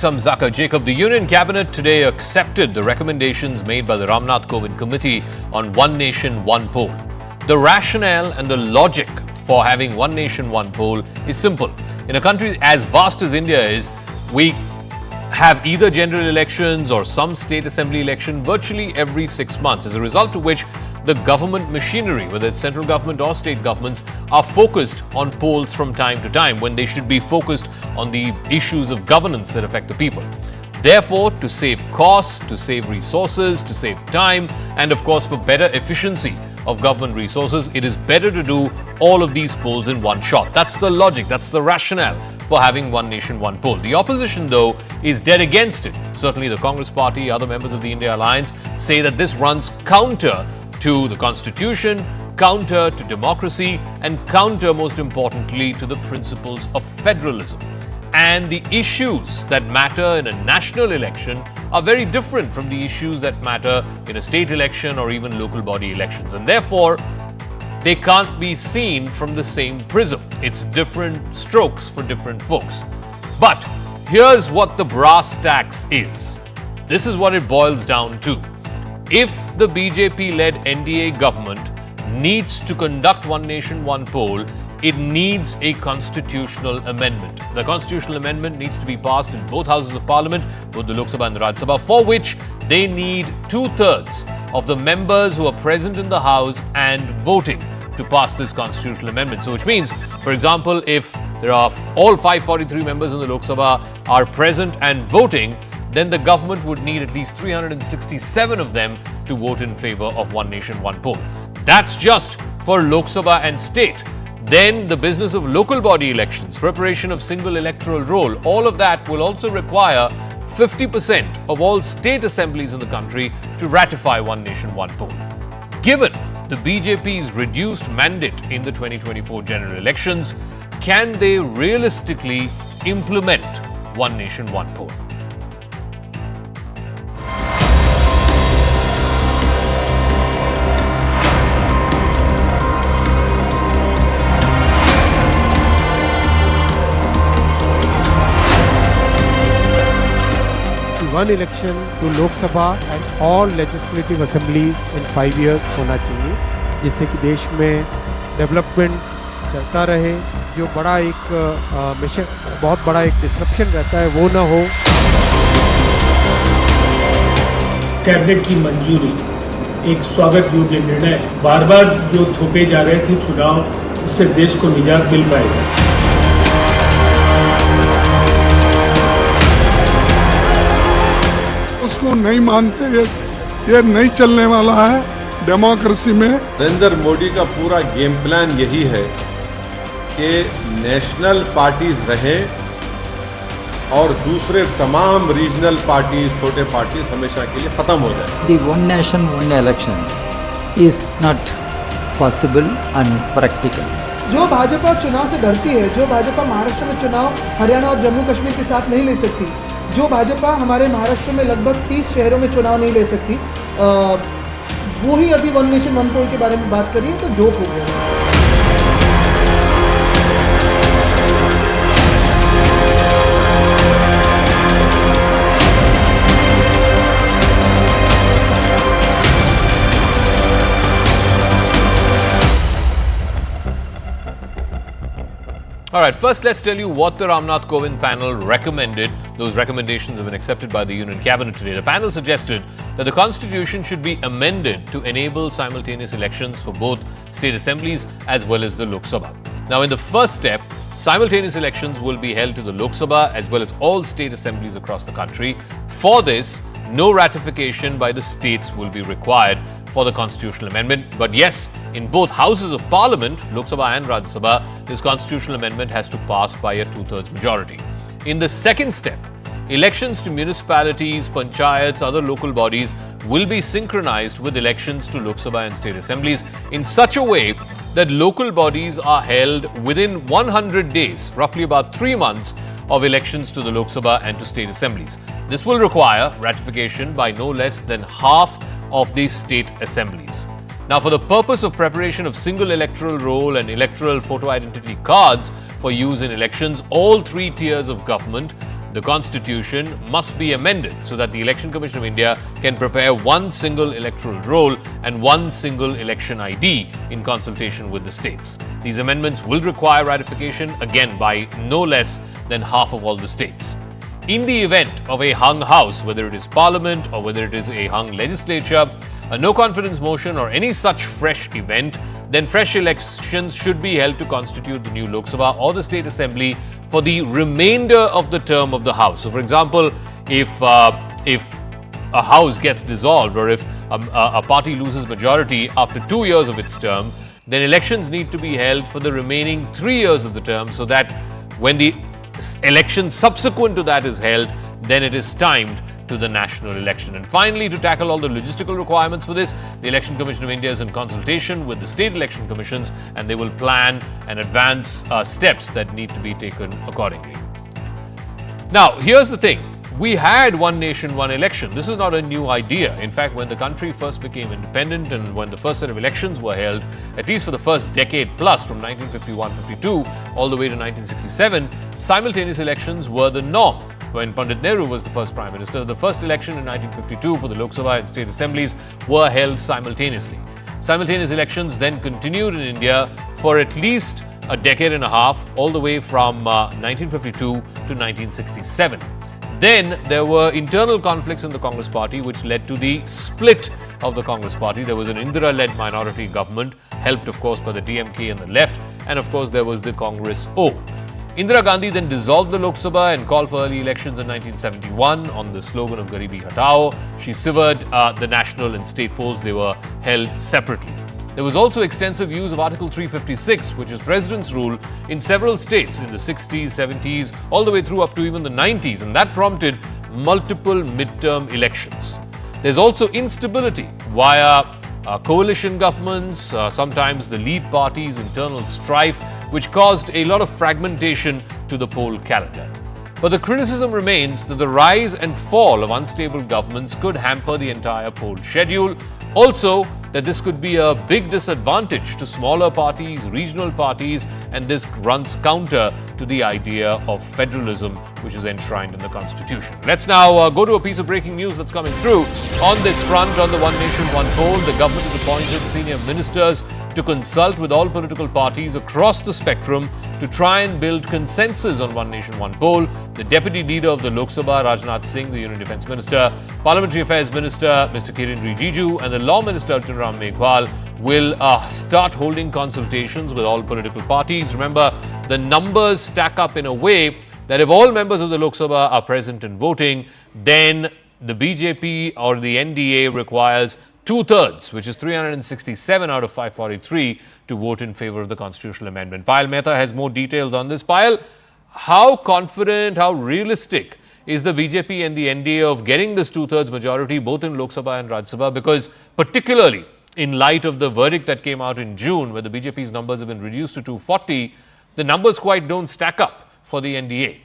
Zaka Jacob, the Union Cabinet today accepted the recommendations made by the Ram Nath Kovind Committee on One Nation, One Poll. The rationale and the logic for having One Nation, One Poll is simple. In a country as vast as India is, we have either general elections or some state assembly election virtually every 6 months, as a result of which the government machinery, whether it's central government or state governments, are focused on polls from time to time when they should be focused on the issues of governance that affect the people. Therefore, to save costs, to save resources, to save time, and of course for better efficiency of government resources, it is better to do all of these polls in one shot. That's the logic, that's the rationale for having One Nation, One Poll. The opposition, though, is dead against it. Certainly the Congress Party, other members of the India Alliance say that this runs counter to the Constitution, counter to democracy, and counter, most importantly, to the principles of federalism. And the issues that matter in a national election are very different from the issues that matter in a state election or even local body elections. And therefore, they can't be seen from the same prism. It's different strokes for different folks. But here's what the brass tacks is. This is what it boils down to. If the BJP-led NDA government needs to conduct One Nation, One Poll, it needs a constitutional amendment. The constitutional amendment needs to be passed in both houses of parliament, both the Lok Sabha and the Rajya Sabha, for which they need 2/3 of the members who are present in the house and voting to pass this constitutional amendment. So which means, for example, if there are all 543 members in the Lok Sabha are present and voting, then the government would need at least 367 of them to vote in favor of One Nation, One Poll. That's just for Lok Sabha and state. Then the business of local body elections, preparation of single electoral roll, all of that will also require 50% of all state assemblies in the country to ratify One Nation, One Poll. Given the BJP's reduced mandate in the 2024 general elections, can they realistically implement One Nation, One Poll? One election to Lok Sabha and all legislative assemblies in 5 years होना चाहिए, जिससे कि देश में development चलता रहे, जो बड़ा एक मिशन, बहुत बड़ा एक डिसरप्शन रहता है वो ना हो। कैबिनेट की मंजूरी एक स्वागत योग्य निर्णय। बार बार जो थोपे जा रहे थे चुनाव, उससे देश को निजात मिल पाएगा। उसको नहीं मानते, ये नहीं चलने वाला है डेमोक्रेसी में। नरेंद्र मोदी का पूरा गेम प्लान यही है कि नेशनल पार्टीज रहें और दूसरे तमाम रीजनल पार्टीज, छोटे पार्टीज हमेशा के लिए खत्म हो जाए। The one nation, one election is not possible and practical. जो भाजपा चुनाव से डरती है, जो भाजपा महाराष्ट्र में चुनाव हरियाणा और जम्मू कश्मीर के साथ नहीं ले सकती, जो भाजपा हमारे महाराष्ट्र में लगभग 30 शहरों में चुनाव नहीं ले सकती, वो ही अभी वन नेशन वन पोल के बारे में बात कर रही है, तो जोक हो गया। All right, first let's tell you what the Ram Nath Kovind panel recommended. Those recommendations have been accepted by the Union Cabinet today. The panel suggested that the Constitution should be amended to enable simultaneous elections for both state assemblies as well as the Lok Sabha. Now, in the first step, simultaneous elections will be held to the Lok Sabha as well as all state assemblies across the country. For this, no ratification by the states will be required for the constitutional amendment. But yes, in both houses of parliament, Lok Sabha and Rajya Sabha, this constitutional amendment has to pass by a 2/3 majority. In the second step, elections to municipalities, panchayats, other local bodies will be synchronized with elections to Lok Sabha and state assemblies in such a way that local bodies are held within 100 days, roughly about 3 months, of elections to the Lok Sabha and to state assemblies. This will require ratification by no less than half of the state assemblies. Now, for the purpose of preparation of single electoral roll and electoral photo identity cards for use in elections, all 3 tiers of government the constitution must be amended so that the Election Commission of India can prepare one single electoral roll and one single election ID in consultation with the states. These amendments will require ratification, again, by no less than half of all the states. In the event of a hung house, whether it is parliament or whether it is a hung legislature, a no-confidence motion or any such fresh event, then fresh elections should be held to constitute the new Lok Sabha or the State Assembly for the remainder of the term of the House. So, for example, if a House gets dissolved or if a party loses majority after 2 years of its term, then elections need to be held for the remaining 3 years of the term so that when the election subsequent to that is held, then it is timed to the national election. And finally, to tackle all the logistical requirements for this, the Election Commission of India is in consultation with the state election commissions, and they will plan and advance steps that need to be taken accordingly. Now, here's the thing. We had one nation, one election. This is not a new idea. In fact, when the country first became independent and when the first set of elections were held, at least for the first decade plus, from 1951-52 all the way to 1967, simultaneous elections were the norm. When Pandit Nehru was the first Prime Minister, the first election in 1952 for the Lok Sabha and state assemblies were held simultaneously. Simultaneous elections then continued in India for at least a decade and a half, all the way from 1952 to 1967. Then there were internal conflicts in the Congress party which led to the split of the Congress party. There was an Indira-led minority government, helped of course by the DMK and the left, and of course there was the Congress O. Indira Gandhi then dissolved the Lok Sabha and called for early elections in 1971 on the slogan of Garibi Hatao. She severed the national and state polls. They were held separately. There was also extensive use of Article 356, which is President's rule, in several states in the 60s, 70s, all the way through up to even the 90s, and that prompted multiple midterm elections. There's also instability via coalition governments, sometimes the lead party's internal strife, which caused a lot of fragmentation to the poll calendar. But the criticism remains that the rise and fall of unstable governments could hamper the entire poll schedule. Also, that this could be a big disadvantage to smaller parties, regional parties, and this runs counter to the idea of federalism, which is enshrined in the Constitution. Let's now go to a piece of breaking news that's coming through. On this front, on the One Nation, One Poll, the government has appointed senior ministers to consult with all political parties across the spectrum to try and build consensus on One Nation, One Poll. The Deputy Leader of the Lok Sabha, Ram Nath Kovind, the Union Defence Minister, Parliamentary Affairs Minister, Mr. Kiren Rijiju, and the Law Minister Arjun Ram Meghwal will start holding consultations with all political parties. Remember, the numbers stack up in a way that if all members of the Lok Sabha are present and voting, then the BJP or the NDA requires 2/3, which is 367 out of 543, to vote in favor of the constitutional amendment. Payal Mehta has more details on this. Payal, how confident, how realistic is the BJP and the NDA of getting this 2/3 majority both in Lok Sabha and Rajya Sabha? Because particularly in light of the verdict that came out in June, where the BJP's numbers have been reduced to 240, the numbers quite don't stack up for the NDA.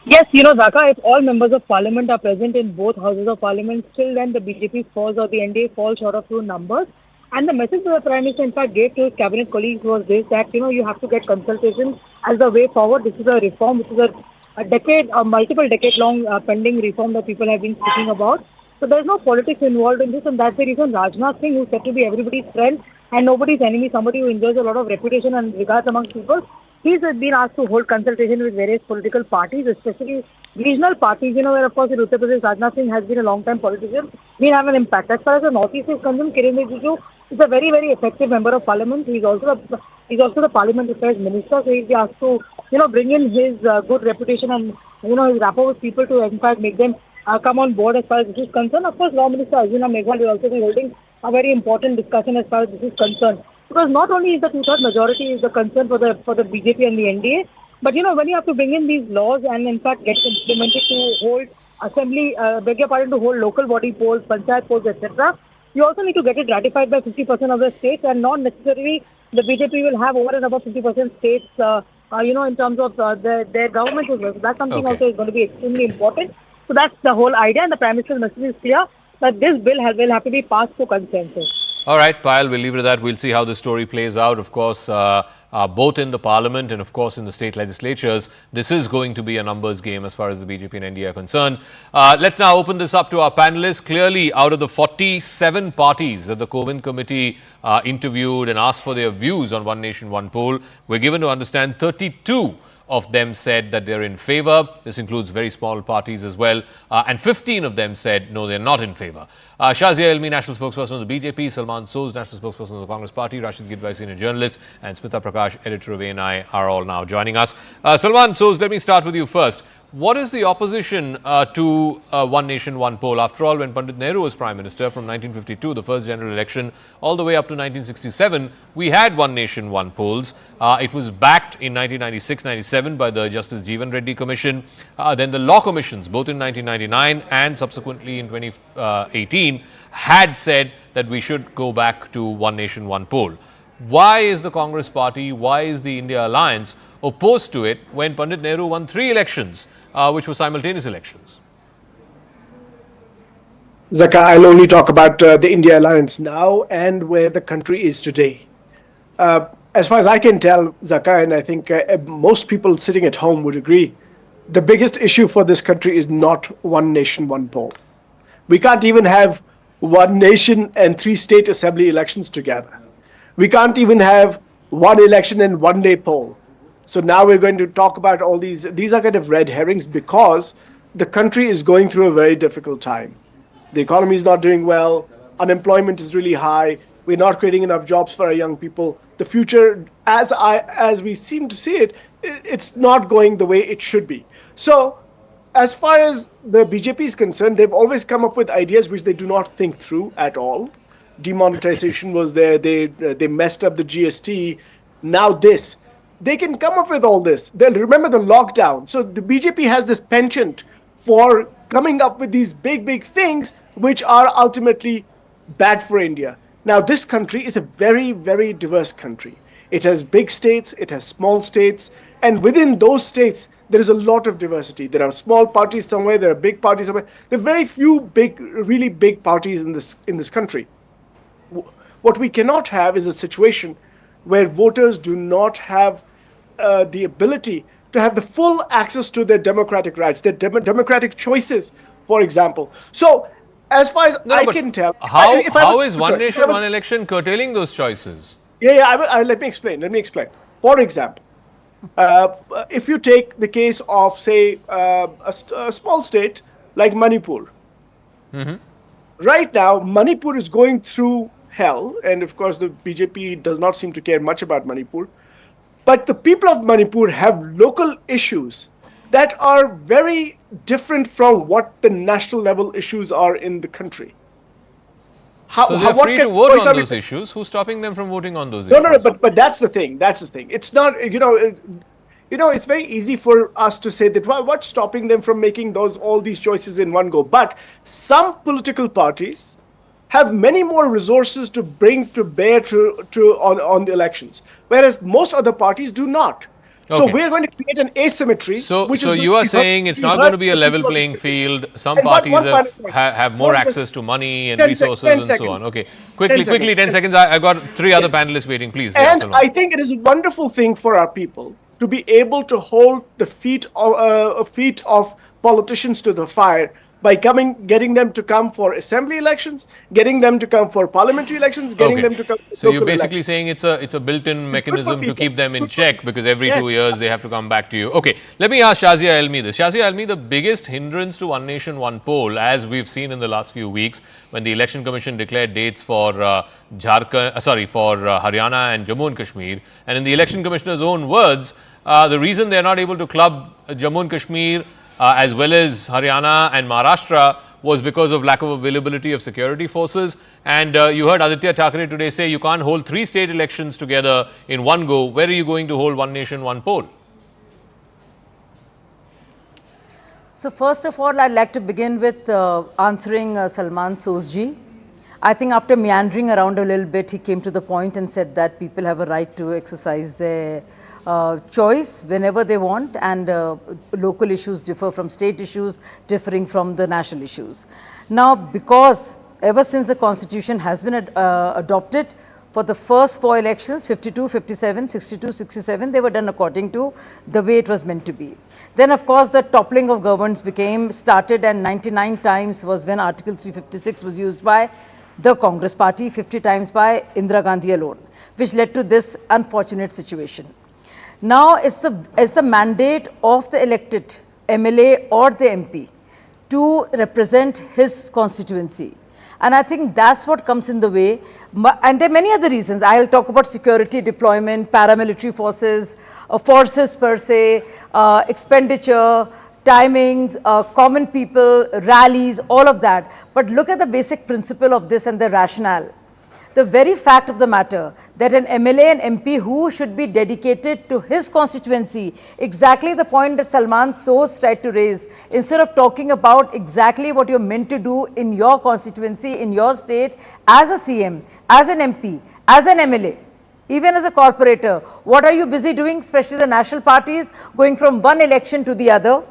Yes, Zaka, if all members of parliament are present in both houses of parliament, still then the BJP falls or the NDA falls short of two numbers. And the message that the Prime Minister in fact gave to his cabinet colleagues was this, that, you have to get consultation as the way forward. This is a reform, this is a multiple decade long pending reform that people have been speaking about. So there's no politics involved in this, and that's the reason Rajnath Singh, who's said to be everybody's friend and nobody's enemy, somebody who enjoys a lot of reputation and regards amongst people, he's been asked to hold consultation with various political parties, especially regional parties, where of course in Uttar Pradesh, Rajnath Singh has been a long-time politician, will have an impact. As far as the Northeast is concerned, Kiren Rijiju is a very, very effective member of parliament. He's also the Parliament Affairs Minister, so he'll be asked to, bring in his good reputation and, his rapport with people to in fact make them come on board as far as this is concerned. Of course, Law Minister Arjun Ram Meghwal will also be holding a very important discussion as far as this is concerned. Because not only is the 2/3 majority is the concern for the BJP and the NDA, but when you have to bring in these laws and in fact get implemented to hold assembly, to hold local body polls, panchayat polls, etc., you also need to get it ratified by 50% of the states, and not necessarily the BJP will have over and above 50% states, in terms of their government as well. So that's something also is going to be extremely important. So that's the whole idea, and the Prime Minister's message is clear that this bill will have to be passed for consensus. All right, Payal, we'll leave it at that. We'll see how the story plays out. Of course, both in the parliament and of course in the state legislatures. This is going to be a numbers game as far as the BJP and NDA are concerned. Let's now open this up to our panelists. Clearly, out of the 47 parties that the Kovind committee interviewed and asked for their views on One Nation, One Poll, we're given to understand 32 of them said that they're in favor. This includes very small parties as well. And 15 of them said, no, they're not in favor. Shazia Elmi, national spokesperson of the BJP, Salman Soz, national spokesperson of the Congress Party, Rashid Gidwai, senior journalist, and Smita Prakash, editor of ANI, are all now joining us. Salman Soz, let me start with you first. What is the opposition to One Nation, One Poll? After all, when Pandit Nehru was Prime Minister from 1952, the first general election, all the way up to 1967, we had One Nation, One Polls. It was backed in 1996-97 by the Justice Jeevan Reddy Commission. Then the law commissions, both in 1999 and subsequently in 2018, had said that we should go back to One Nation, One Poll. Why is the Congress Party, why is the India Alliance opposed to it when Pandit Nehru won 3 elections, which were simultaneous elections? Zaka, I'll only talk about the India Alliance now and where the country is today. As far as I can tell, Zaka, and I think most people sitting at home would agree, the biggest issue for this country is not One Nation, One Poll. We can't even have one nation and 3 state assembly elections together. We can't even have one election and 1 day poll. So now we're going to talk about all these. These are kind of red herrings because the country is going through a very difficult time. The economy is not doing well. Unemployment is really high. We're not creating enough jobs for our young people. The future, as we seem to see it, it's not going the way it should be. So as far as the BJP is concerned, they've always come up with ideas which they do not think through at all. Demonetization was there. They messed up the GST. Now this. They can come up with all this. They'll remember the lockdown. So the BJP has this penchant for coming up with these big things which are ultimately bad for India. Now, this country is a very, very diverse country. It has big states, it has small states, and within those states, there is a lot of diversity. There are small parties somewhere, there are big parties somewhere. There are very few really big parties in this country. What we cannot have is a situation where voters do not have the ability to have the full access to their democratic rights, their democratic choices, for example. So, as far as I can tell, how is One Nation, One Election curtailing those choices? Let me explain. For example, if you take the case of, say, a small state like Manipur, right now, Manipur is going through hell, and of course, the BJP does not seem to care much about Manipur. But the people of Manipur have local issues that are very different from what the national level issues are in the country. So they're free to vote on those issues. Who's stopping them from voting on those issues? No, but that's the thing. It's not, it's very easy for us to say that what's stopping them from making all these choices in one go. But some political parties have many more resources to bring to bear on the elections, whereas most other parties do not. Okay. So we're going to create an asymmetry. So you are saying it's not going to be a level playing field. Some parties have more access to money and resources and so on. Okay, quickly, 10 seconds. I've got 3 other panelists waiting, please. And I think it is a wonderful thing for our people to be able to hold the feet of politicians to the fire by getting them to come for assembly elections, getting them to come for parliamentary elections, getting them to come for So you're basically saying it's a built-in mechanism to keep them in check because every 2 years they have to come back to you. Okay, let me ask Shazia Elmi this. Shazia Elmi, the biggest hindrance to One Nation, One Poll, as we've seen in the last few weeks when the Election Commission declared dates for Haryana and Jammu and Kashmir, and in the Election Commissioner's own words, the reason they're not able to club Jammu and Kashmir as well as Haryana and Maharashtra was because of lack of availability of security forces. And you heard Aditya Thackeray today say you can't hold 3 state elections together in one go. Where are you going to hold One Nation, One Poll? So first of all, I'd like to begin with answering Salman Sozji. I think after meandering around a little bit, he came to the point and said that people have a right to exercise their choice whenever they want, and local issues differ from state issues, differing from the national issues. Now, because ever since the constitution has been adopted, for the first 4 elections, 52, 57, 62, 67, they were done according to the way it was meant to be. Then of course the toppling of governments started, and 99 times was when Article 356 was used by the Congress party, 50 times by Indira Gandhi alone, which led to this unfortunate situation. Now it's the mandate of the elected MLA or the MP to represent his constituency. And I think that's what comes in the way. And there are many other reasons. I'll talk about security deployment, paramilitary forces, forces per se, expenditure, timings, common people, rallies, all of that. But look at the basic principle of this and the rationale. The very fact of the matter that an MLA and MP who should be dedicated to his constituency, exactly the point that Salman Soos tried to raise, instead of talking about exactly what you're meant to do in your constituency, in your state, as a CM, as an MP, as an MLA, even as a corporator, what are you busy doing, especially the national parties, going from one election to the other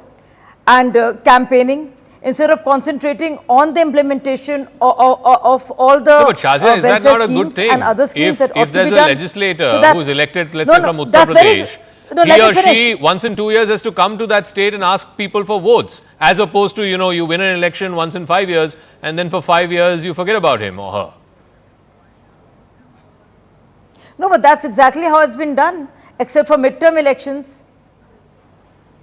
and campaigning, instead of concentrating on the implementation of all the but Shazia, is that not a good thing? And other schemes that ought if there's to be a done. legislator who's elected, let's say from Uttar that's very Pradesh, he or she once in 2 years has to come to that state and ask people for votes, as opposed to, you know, you win an election once in 5 years and then for 5 years you forget about him or her. No, but that's exactly how it's been done, except for midterm elections.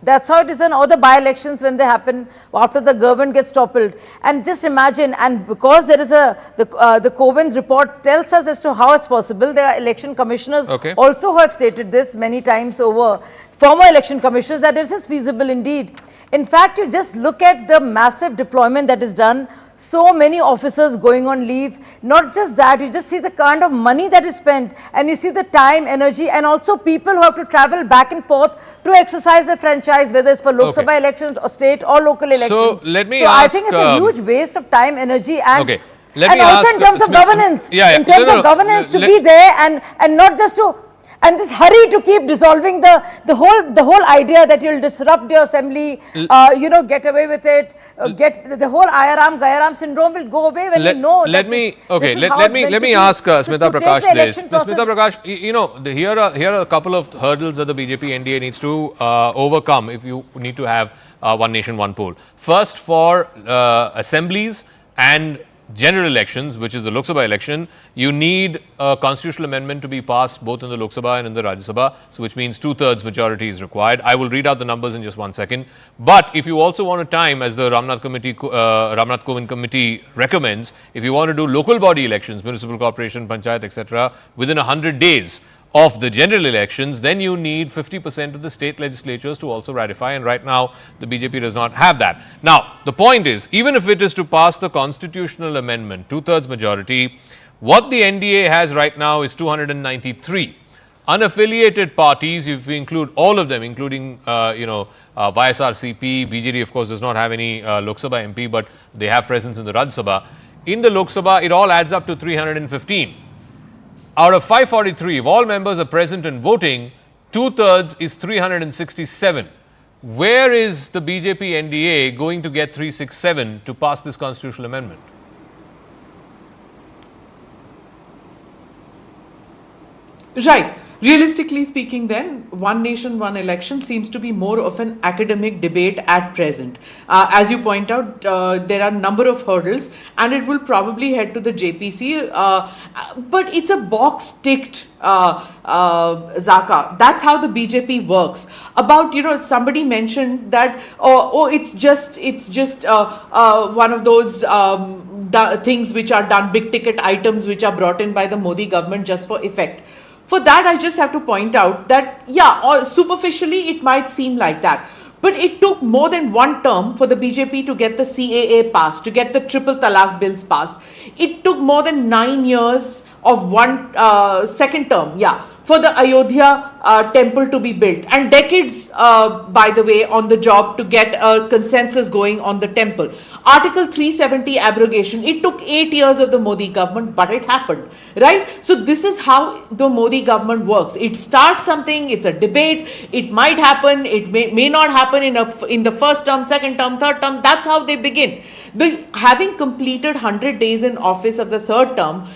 That's how it is in all the by-elections when they happen after the government gets toppled. And just imagine, and because there is the Kovind's report tells us as to how it's possible. There are election commissioners also who have stated this many times over, former election commissioners, that this is feasible indeed. In fact, you just look at the massive deployment that is done. So many officers going on leave. Not just that, you just see the kind of money that is spent, and you see the time, energy, and also people who have to travel back and forth to exercise their franchise, whether it's for Lok Sabha elections or state or local elections. So let me I think it's a huge waste of time, energy, and Let and me also ask, in terms of governance. In terms of governance, to be there and not just to. And this hurry to keep dissolving the whole idea that you'll disrupt your assembly, you know, get away with it, get the whole Ayaram Gayaram syndrome will go away when you know. Let me ask Smita Prakash this. Smita Prakash, you know, here are a couple of hurdles that the BJP NDA needs to overcome if you need to have one nation, one poll. First, for assemblies and general elections, which is the Lok Sabha election, you need a constitutional amendment to be passed both in the Lok Sabha and in the Rajya Sabha, so which means 2/3 majority is required. I will read out the numbers in just 1 second. But if you also want to time, as the Ram Nath Kovind committee recommends, if you want to do local body elections, municipal corporation, panchayat, etc., within 100 days of the general elections, then you need 50% of the state legislatures to also ratify, and right now the BJP does not have that. Now, the point is, even if it is to pass the constitutional amendment, 2/3 majority, what the NDA has right now is 293. Unaffiliated parties, if we include all of them, including YSRCP, BJP of course does not have any Lok Sabha MP, but they have presence in the Rajya Sabha. In the Lok Sabha, it all adds up to 315. Out of 543, if all members are present and voting, 2/3 is 367. Where is the BJP NDA going to get 367 to pass this constitutional amendment? Right. Realistically speaking, then, one nation, one election seems to be more of an academic debate at present. As you point out, there are a number of hurdles, and it will probably head to the JPC. But it's a box ticked, Zaka. That's how the BJP works. About, somebody mentioned that, it's just one of those things which are done, big ticket items which are brought in by the Modi government just for effect. For that, I just have to point out that, superficially it might seem like that. But it took more than one term for the BJP to get the CAA passed, to get the triple talaq bills passed. It took more than 9 years of second term, for the Ayodhya temple to be built, and decades, by the way, on the job to get a consensus going on the temple. Article 370 abrogation, it took 8 years of the Modi government, but it happened, right? So this is how the Modi government works. It starts something, it's a debate, it might happen, it may not happen in the first term, second term, third term. That's how they begin. Having completed 100 days in office of the third term,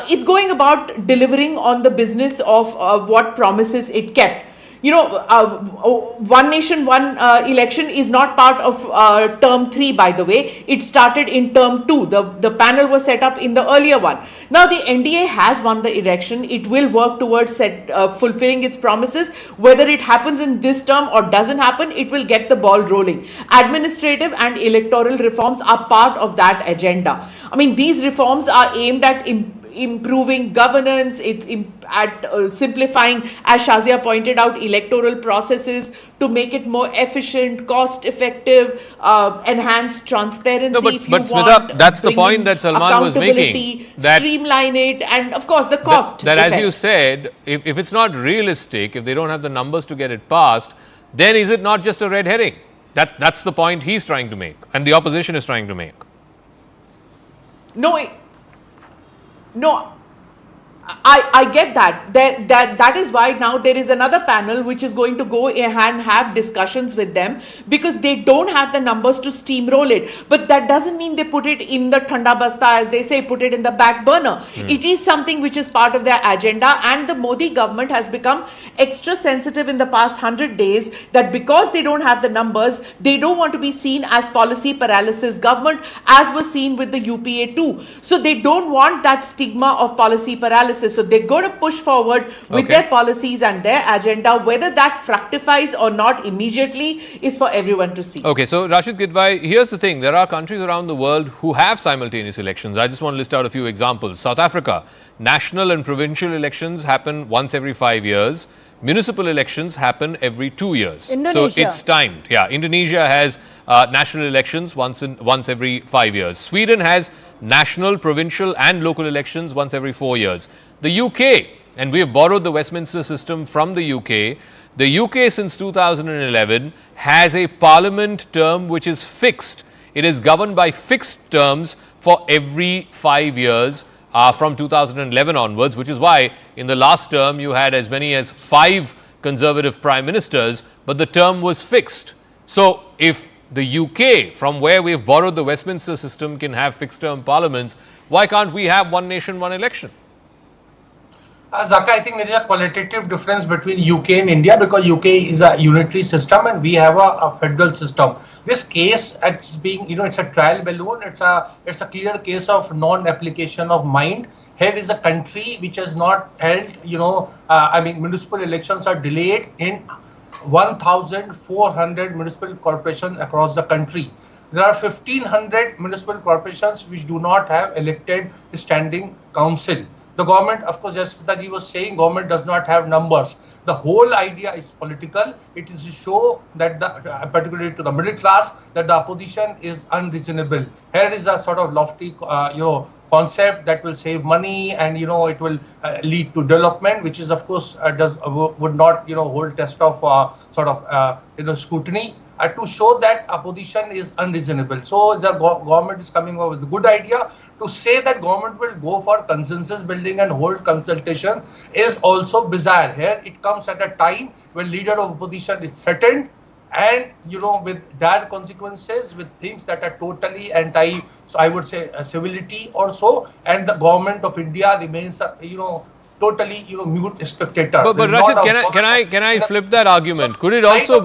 it's going about delivering on the business of what promises it kept. One nation, one election is not part of term 3, by the way. It started in term 2. The panel was set up in the earlier one. Now the NDA has won the election. It will work towards fulfilling its promises. Whether it happens in this term or doesn't happen, it will get the ball rolling. Administrative and electoral reforms are part of that agenda. I mean, these reforms are aimed at improving governance, it's at simplifying, as Shazia pointed out, electoral processes to make it more efficient, cost effective, enhance transparency. No, but Smita, that's the point that Salman was making. That streamline it, and of course the cost. That as you said, if it's not realistic, if they don't have the numbers to get it passed, then is it not just a red herring? That's the point he's trying to make, and the opposition is trying to make. No, I get that. That is why now there is another panel which is going to go and have discussions with them, because they don't have the numbers to steamroll it. But that doesn't mean they put it in the thanda basta, as they say, put it in the back burner. It is something which is part of their agenda, and the Modi government has become extra sensitive in the past 100 days that because they don't have the numbers, they don't want to be seen as policy paralysis government, as was seen with the UPA too. So they don't want that stigma of policy paralysis. So they're going to push forward with their policies and their agenda. Whether that fructifies or not immediately is for everyone to see. Okay, so Rashid Kidwai, here's the thing. There are countries around the world who have simultaneous elections. I just want to list out a few examples. South Africa, national and provincial elections happen once every 5 years. Municipal elections happen every 2 years. Indonesia. So it's timed. Yeah, Indonesia has national elections once every 5 years. Sweden has national, provincial and local elections once every 4 years. The UK, and we have borrowed the Westminster system from the UK. The UK since 2011 has a parliament term which is fixed. It is governed by fixed terms for every 5 years. From 2011 onwards, which is why in the last term you had as many as 5 conservative prime ministers, but the term was fixed. So if the UK, from where we have borrowed the Westminster system, can have fixed term parliaments, why can't we have one nation, one election? Zaka, I think there is a qualitative difference between UK and India, because UK is a unitary system and we have a federal system. This case, it's being, it's a trial balloon. It's a clear case of non-application of mind. Here is a country which has not held, municipal elections are delayed in 1,400 municipal corporations across the country. There are 1,500 municipal corporations which do not have elected standing council. The government, of course, as Pitaji was saying, government does not have numbers. The whole idea is political. It is to show that, particularly to the middle class, that the opposition is unreasonable. Here is a sort of lofty, concept that will save money and, it will lead to development, which is, of course, would not, hold test of scrutiny. To show that opposition is unreasonable. So the government is coming up with a good idea. To say that government will go for consensus building and hold consultation is also bizarre. Here it comes at a time when leader of opposition is threatened and, with dire consequences, with things that are totally anti, so I would say civility or so, and the government of India remains, totally, mute spectator. But Rashid, can I flip that argument? Could it also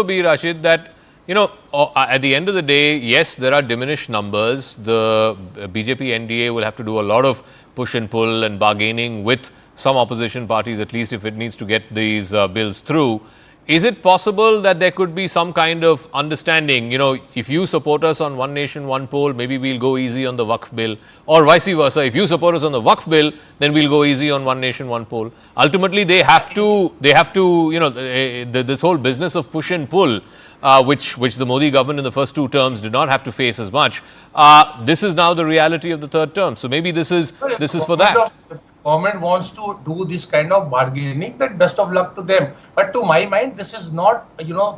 be, Rashid, that, at the end of the day, yes, there are diminished numbers. The BJP NDA will have to do a lot of push and pull and bargaining with some opposition parties, at least if it needs to get these bills through. Is it possible that there could be some kind of understanding, if you support us on one nation, one poll, maybe we'll go easy on the Waqf bill, or vice versa. If you support us on the Waqf bill, then we'll go easy on one nation, one poll. Ultimately, they have to, this whole business of push and pull, which the Modi government in the first 2 terms did not have to face as much. This is now the reality of the 3rd term. So maybe this is for that. Government wants to do this kind of bargaining, then best of luck to them. But to my mind, this is not,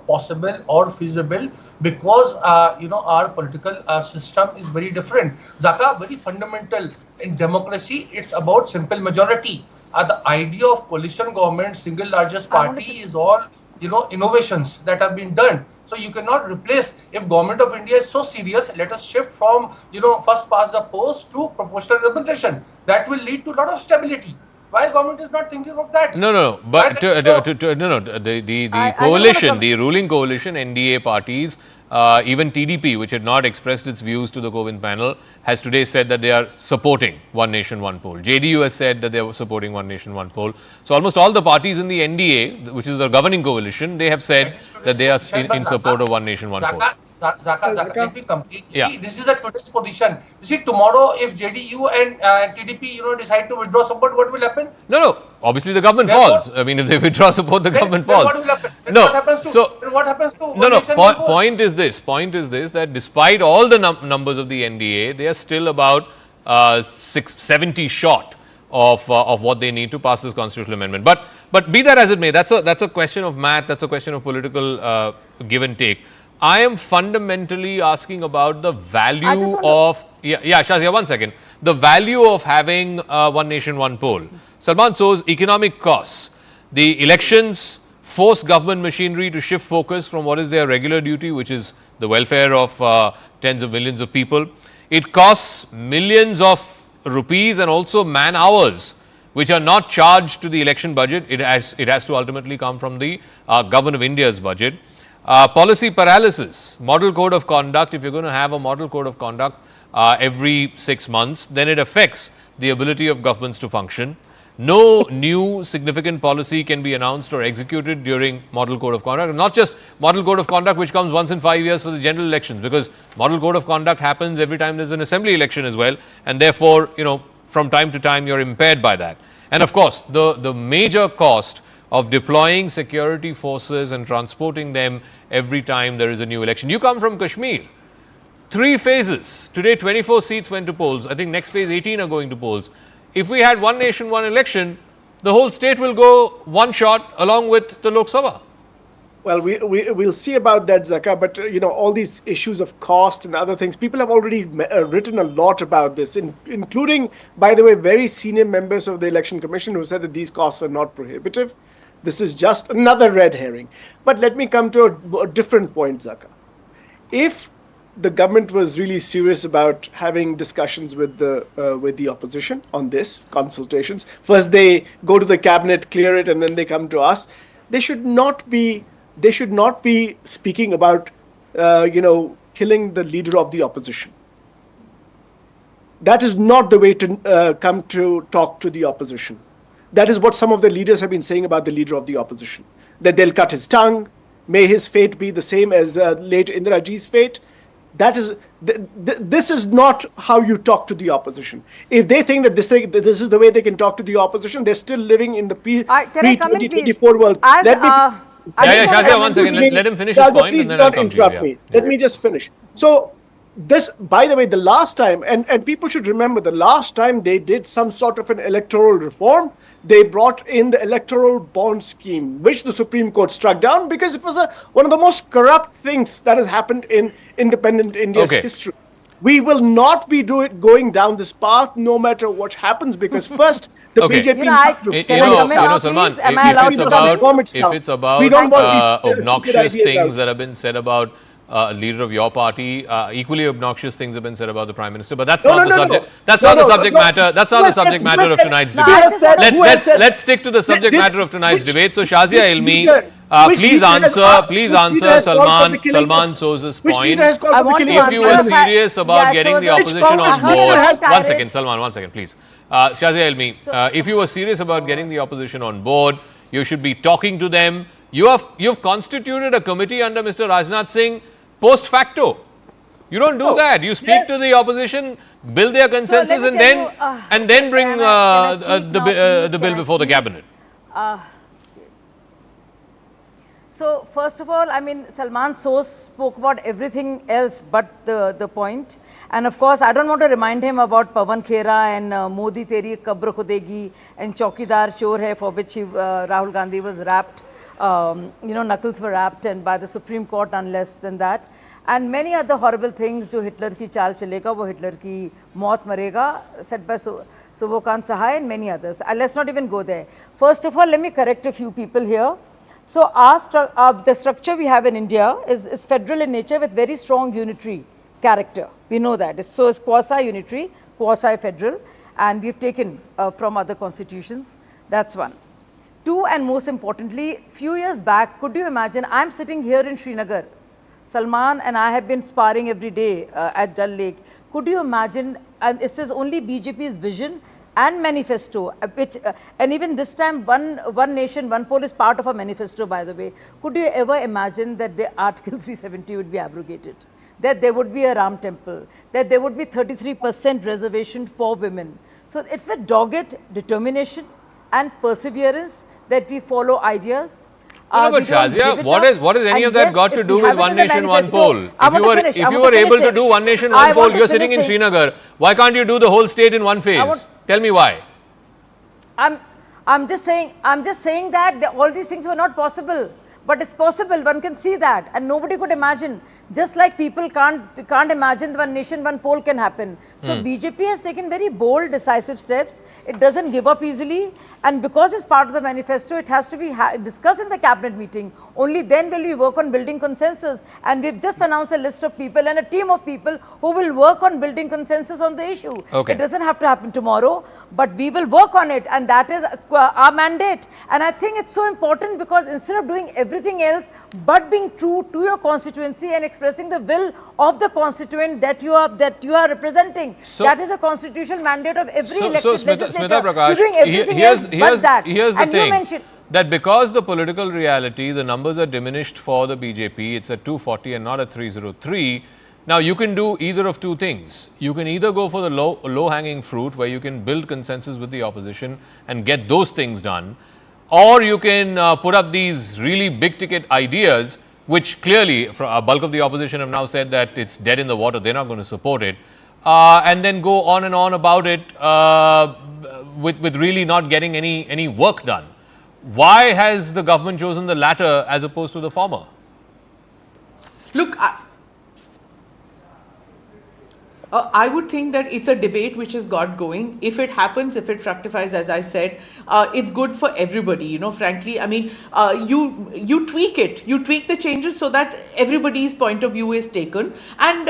possible or feasible, because, our political system is very different. Zaka, very fundamental. In democracy, it's about simple majority. The idea of coalition government, single largest party, is all innovations that have been done. So you cannot replace. If Government of India is so serious, let us shift from first past the post to proportional representation. That will lead to a lot of stability. Why government is not thinking of that? No. But the coalition, the ruling coalition, NDA parties, even TDP, which had not expressed its views to the Kovind panel, has today said that they are supporting one nation, one poll. JDU has said that they are supporting one nation, one poll. So almost all the parties in the NDA, which is the governing coalition, they have said that they are in support of one nation, one poll. Zaka, let me complete. See, this is a today's position. You see, tomorrow if JDU and TDP, decide to withdraw support, what will happen? No. Obviously, the government falls. I mean, if they withdraw support, the government falls. What will happen? What happens to? Point is this, that despite all the numbers of the NDA, they are still about 70 short of what they need to pass this constitutional amendment. But be that as it may, that's a question of math. That's a question of political give and take. I am fundamentally asking about the value of Shazia, 1 second. The value of having one nation, one poll. Salman Soz, economic costs. The elections force government machinery to shift focus from what is their regular duty, which is the welfare of tens of millions of people. It costs millions of rupees and also man hours, which are not charged to the election budget. It has to ultimately come from the Government of India's budget. Policy paralysis, model code of conduct. If you're going to have a model code of conduct every 6 months, then it affects the ability of governments to function. No new significant policy can be announced or executed during model code of conduct. Not just model code of conduct, which comes once in 5 years for the general elections, because model code of conduct happens every time there's an assembly election as well, and therefore, from time to time you're impaired by that. And of course, the major cost of deploying security forces and transporting them every time there is a new election. You come from Kashmir. 3 phases. Today, 24 seats went to polls. I think next phase, 18 are going to polls. If we had one nation, one election, the whole state will go one shot along with the Lok Sabha. Well, we'll see about that, Zaka, but all these issues of cost and other things, people have already written a lot about this, including, by the way, very senior members of the Election Commission who said that these costs are not prohibitive. This is just another red herring. But let me come to a different point, Zaka. If the government was really serious about having discussions with the opposition on this, consultations, first they go to the cabinet, clear it, and then they come to us, they should not be speaking about killing the leader of the opposition. That is not the way to come to talk to the opposition. That is what some of the leaders have been saying about the leader of the opposition, that they'll cut his tongue, may his fate be the same as late Indira Ji's fate. That is, this is not how you talk to the opposition. If they think that this is the way they can talk to the opposition, they're still living in the pre-2024 world. Shazia, 1 second. Let him finish his point and then I'll come to you. Let me just finish. So, this, by the way, the last time, and people should remember, the last time they did some sort of an electoral reform, they brought in the electoral bond scheme, which the Supreme Court struck down because it was one of the most corrupt things that has happened in independent India's history. We will not be going down this path no matter what happens, because first the BJP Salman, if it's about obnoxious things that have been said about a leader of your party, equally obnoxious things have been said about the Prime Minister, but that's not the subject. That's not the subject matter. That's not the subject matter of tonight's debate. Let's stick to the subject matter of tonight's debate. So Shazia Ilmi, please answer Salman Soz's point. If you were serious about getting the opposition on board, 1 second, Salman, 1 second, please. Shazia Ilmi, if you were serious about getting the opposition on board, you should be talking to them. You've constituted a committee under Mr. Rajnath Singh post facto. You don't do that. You speak to the opposition, build their consensus, and then bring the bill before the cabinet. So first of all, I mean, Salman Soz spoke about everything else but the point. And of course, I don't want to remind him about Pawan Khera and Modi Teri Kabr Khudegi and Chaukidar Chor Hai, for which Rahul Gandhi was rapped. Knuckles were rapped and by the Supreme Court, none less than that. And many other horrible things, जो Hitler की चाल चलेगा वो Hitler की मौत मरेगा, said by Subhokant Sahai and many others. Let's not even go there. First of all, let me correct a few people here. So the structure we have in India is federal in nature with very strong unitary character. We know that. So it's quasi-unitary, quasi-federal, and we've taken from other constitutions. That's one. Two, and most importantly, few years back, could you imagine, I'm sitting here in Srinagar. Salman and I have been sparring every day at Dal Lake. Could you imagine, and this is only BJP's vision and manifesto, and even this time one nation, one poll is part of a manifesto, by the way. Could you ever imagine that the Article 370 would be abrogated? That there would be a Ram temple, that there would be 33% reservation for women. So it's with dogged determination and perseverance that we follow ideas. No, but Shazia, what is any of that got to do with one nation, one poll? If you were able to do one nation, one poll, you're sitting in Srinagar. Why can't you do the whole state in one phase? Tell me why. I'm just saying that all these things were not possible. But it's possible, one can see that, and nobody could imagine. Just like people can't imagine the one nation, one poll can happen. So BJP has taken very bold, decisive steps. It doesn't give up easily, and because it's part of the manifesto, it has to be discussed in the cabinet meeting. Only then will we work on building consensus. And we've just announced a list of people and a team of people who will work on building consensus on the issue. Okay. It doesn't have to happen tomorrow, but we will work on it, and that is our mandate. And I think it's so important because instead of doing everything else but being true to your constituency and expressing the will of the constituent that you are representing, that is a constitutional mandate of every elected legislator. Smita Prakash, here's the thing, that because the political reality, the numbers are diminished for the BJP, it's at 240 and not at 303. Now, you can do either of two things. You can either go for the low-hanging fruit, where you can build consensus with the opposition and get those things done, or you can put up these really big-ticket ideas, which clearly a bulk of the opposition have now said that it's dead in the water, they're not going to support it, and then go on and on about it with really not getting any work done. Why has the government chosen the latter as opposed to the former? Look, I would think that it's a debate which has got going. If it happens, if it fructifies, as I said, it's good for everybody, you know, frankly. I mean, you tweak it, you tweak the changes so that everybody's point of view is taken. And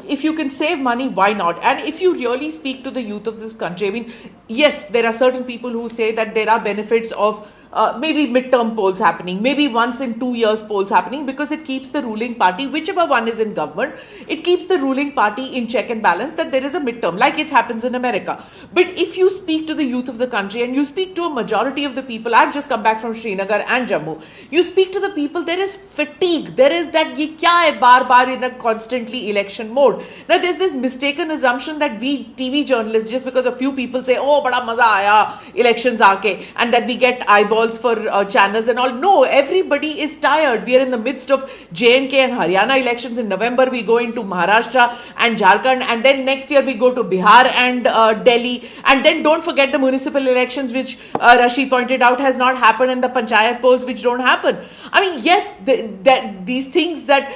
if you can save money, why not? And if you really speak to the youth of this country, I mean, yes, there are certain people who say that there are benefits of maybe midterm polls happening, maybe once in 2 years polls happening, because it keeps the ruling party, whichever one is in government, it keeps the ruling party in check and balance, that there is a midterm, like it happens in America. But if you speak to the youth of the country and you speak to a majority of the people, I've just come back from Srinagar and Jammu, you speak to the people, there is fatigue, there is that ye kya hai bar in a constantly election mode. Now there's this mistaken assumption that we TV journalists, just because a few people say, oh bada maza aaya elections aake, and that we get eyeballs for channels and all. No, everybody is tired. We are in the midst of J&K and Haryana elections. In November we go into Maharashtra and Jharkhand, and then next year we go to Bihar and Delhi, and then don't forget the municipal elections, which Rashi pointed out has not happened, and the panchayat polls which don't happen. I mean, yes, these things, that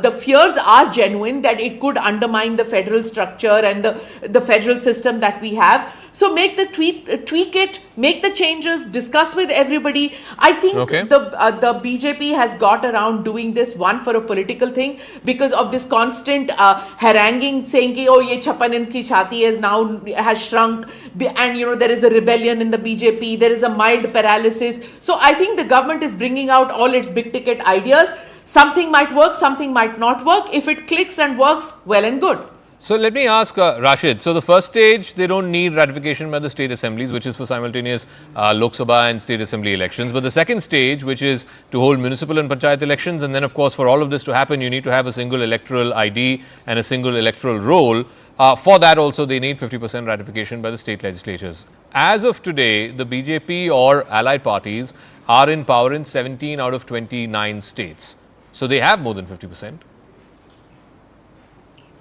the fears are genuine, that it could undermine the federal structure and the federal system that we have. So make the tweak it, make the changes, discuss with everybody. I think the BJP has got around doing this, one, for a political thing, because of this constant haranguing, saying ki, oh, ye 56 inch ki chhati has shrunk, and you know there is a rebellion in the BJP, there is a mild paralysis. So I think the government is bringing out all its big ticket ideas. Something might work, something might not work. If it clicks and works, well and good. So let me ask Rashid, so the first stage, they don't need ratification by the state assemblies, which is for simultaneous Lok Sabha and state assembly elections. But the second stage, which is to hold municipal and panchayat elections, and then of course for all of this to happen, you need to have a single electoral ID and a single electoral roll. For that also, they need 50% ratification by the state legislatures. As of today, the BJP or allied parties are in power in 17 out of 29 states. So they have more than 50%.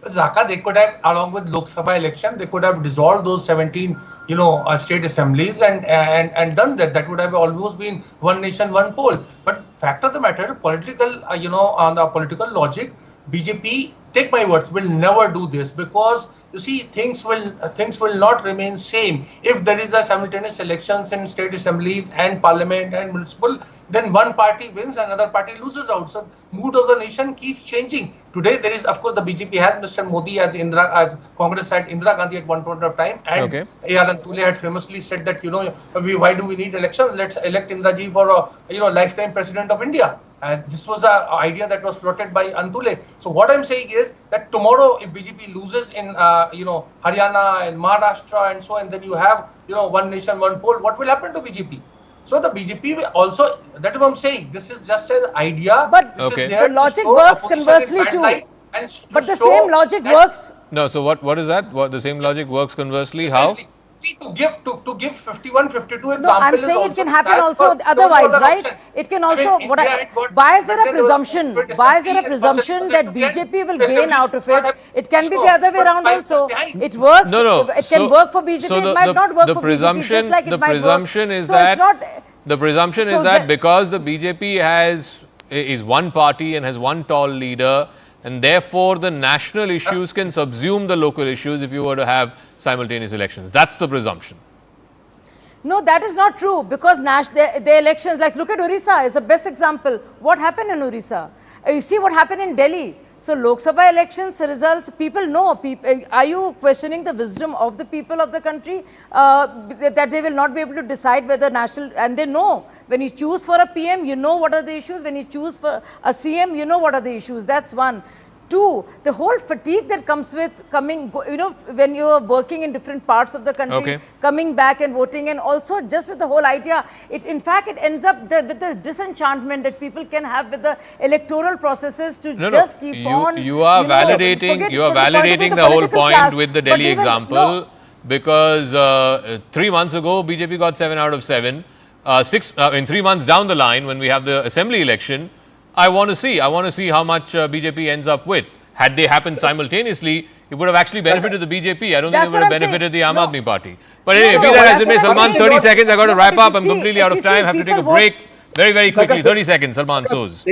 Zaka, they could have, along with Lok Sabha election, they could have dissolved those 17, state assemblies and done that. That would have almost been one nation, one poll. But fact of the matter, political, on the political logic, BJP, take my words, will never do this, because you see things will not remain same if there is a simultaneous elections in state assemblies and parliament and municipal. Then one party wins, another party loses out. So mood of the nation keeps changing. Today there is, of course, the BJP has Mr. Modi as Congress had Indira Gandhi at one point of time, and A.R. Antule had famously said that why do we need elections? Let's elect Indira ji for a lifetime president of India. And this was an idea that was floated by Antule. So what I'm saying is that tomorrow, if BJP loses in Haryana and Maharashtra and so, and then you have one nation, one poll, what will happen to BJP? So the BJP will also, that is what I'm saying. This is just an idea. But this is there the logic to show works opposition conversely in bad too. light and to But the show same logic that- works. No, so what is that? What the same logic works conversely? How? Precisely. See, to give 51, 52 example No, I'm is saying also it can happen that, also but don't otherwise, go the right? option. It can I mean, also. India had got- Why is there a but then there was presumption? secret Why is there a assembly and presumption percentage that to get BJP will the gain assemblies out of should not it? have, It can be you the know, other way put around 5 years also. behind. It works. No. It can work for BJP. So it might not work for presumption, BJP. Just like the it might presumption work. is So that it's not. the presumption So is that the- because the BJP is one party and has one tall leader, and therefore the national issues can subsume the local issues if you were to have simultaneous elections. That's the presumption. No, that is not true, because the elections, like look at Orissa, is the best example. What happened in Orissa? You see what happened in Delhi. So Lok Sabha elections results, people know. Are you questioning the wisdom of the people of the country that they will not be able to decide whether national, and they know when you choose for a PM, you know what are the issues. When you choose for a CM, you know what are the issues. That's one. Two, the whole fatigue that comes with when you are working in different parts of the country, coming back and voting, and also just with the whole idea, in fact, it ends up with the disenchantment that people can have with the electoral processes to keep on. You are validating the whole point with the Delhi example, because 3 months ago, BJP got 7 out of 7. 3 months down the line, when we have the assembly election, I want to see how much BJP ends up with. Had they happened simultaneously, it would have actually benefited the BJP. I don't think it would have benefited the Aam Aadmi Party. But anyway, be that as it may, Salman, 30 seconds. I got to wrap up. I'm completely out of time. I have to take a break. Very, very quickly. 30 seconds, Salman Soz.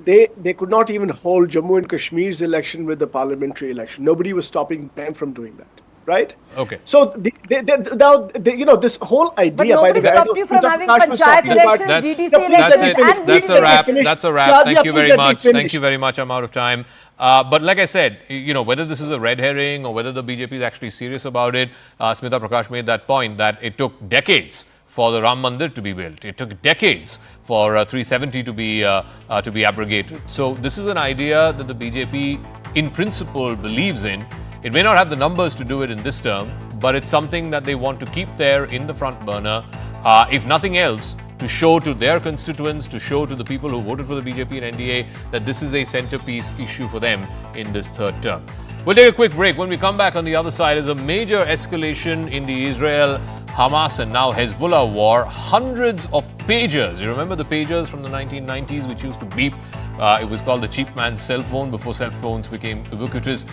They could not even hold Jammu and Kashmir's election with the parliamentary election. Nobody was stopping them from doing that. Right? Okay. So now this whole idea, by the way, stopped you from having panchayat elections, GDC elections, and that's a wrap. That's a wrap. Thank you very much. Thank you very much. I'm out of time. But like I said, whether this is a red herring or whether the BJP is actually serious about it, Smita Prakash made that point that it took decades for the Ram Mandir to be built. It took decades for 370 to be abrogated. So this is an idea that the BJP, in principle, believes in. It may not have the numbers to do it in this term, but it's something that they want to keep there in the front burner, if nothing else, to show to their constituents, to show to the people who voted for the BJP and NDA that this is a centerpiece issue for them in this third term. We'll take a quick break. When we come back on the other side, is a major escalation in the Israel-Hamas and now Hezbollah war. Hundreds of pagers. You remember the pagers from the 1990s which used to beep? It was called the cheap man's cell phone before cell phones became ubiquitous.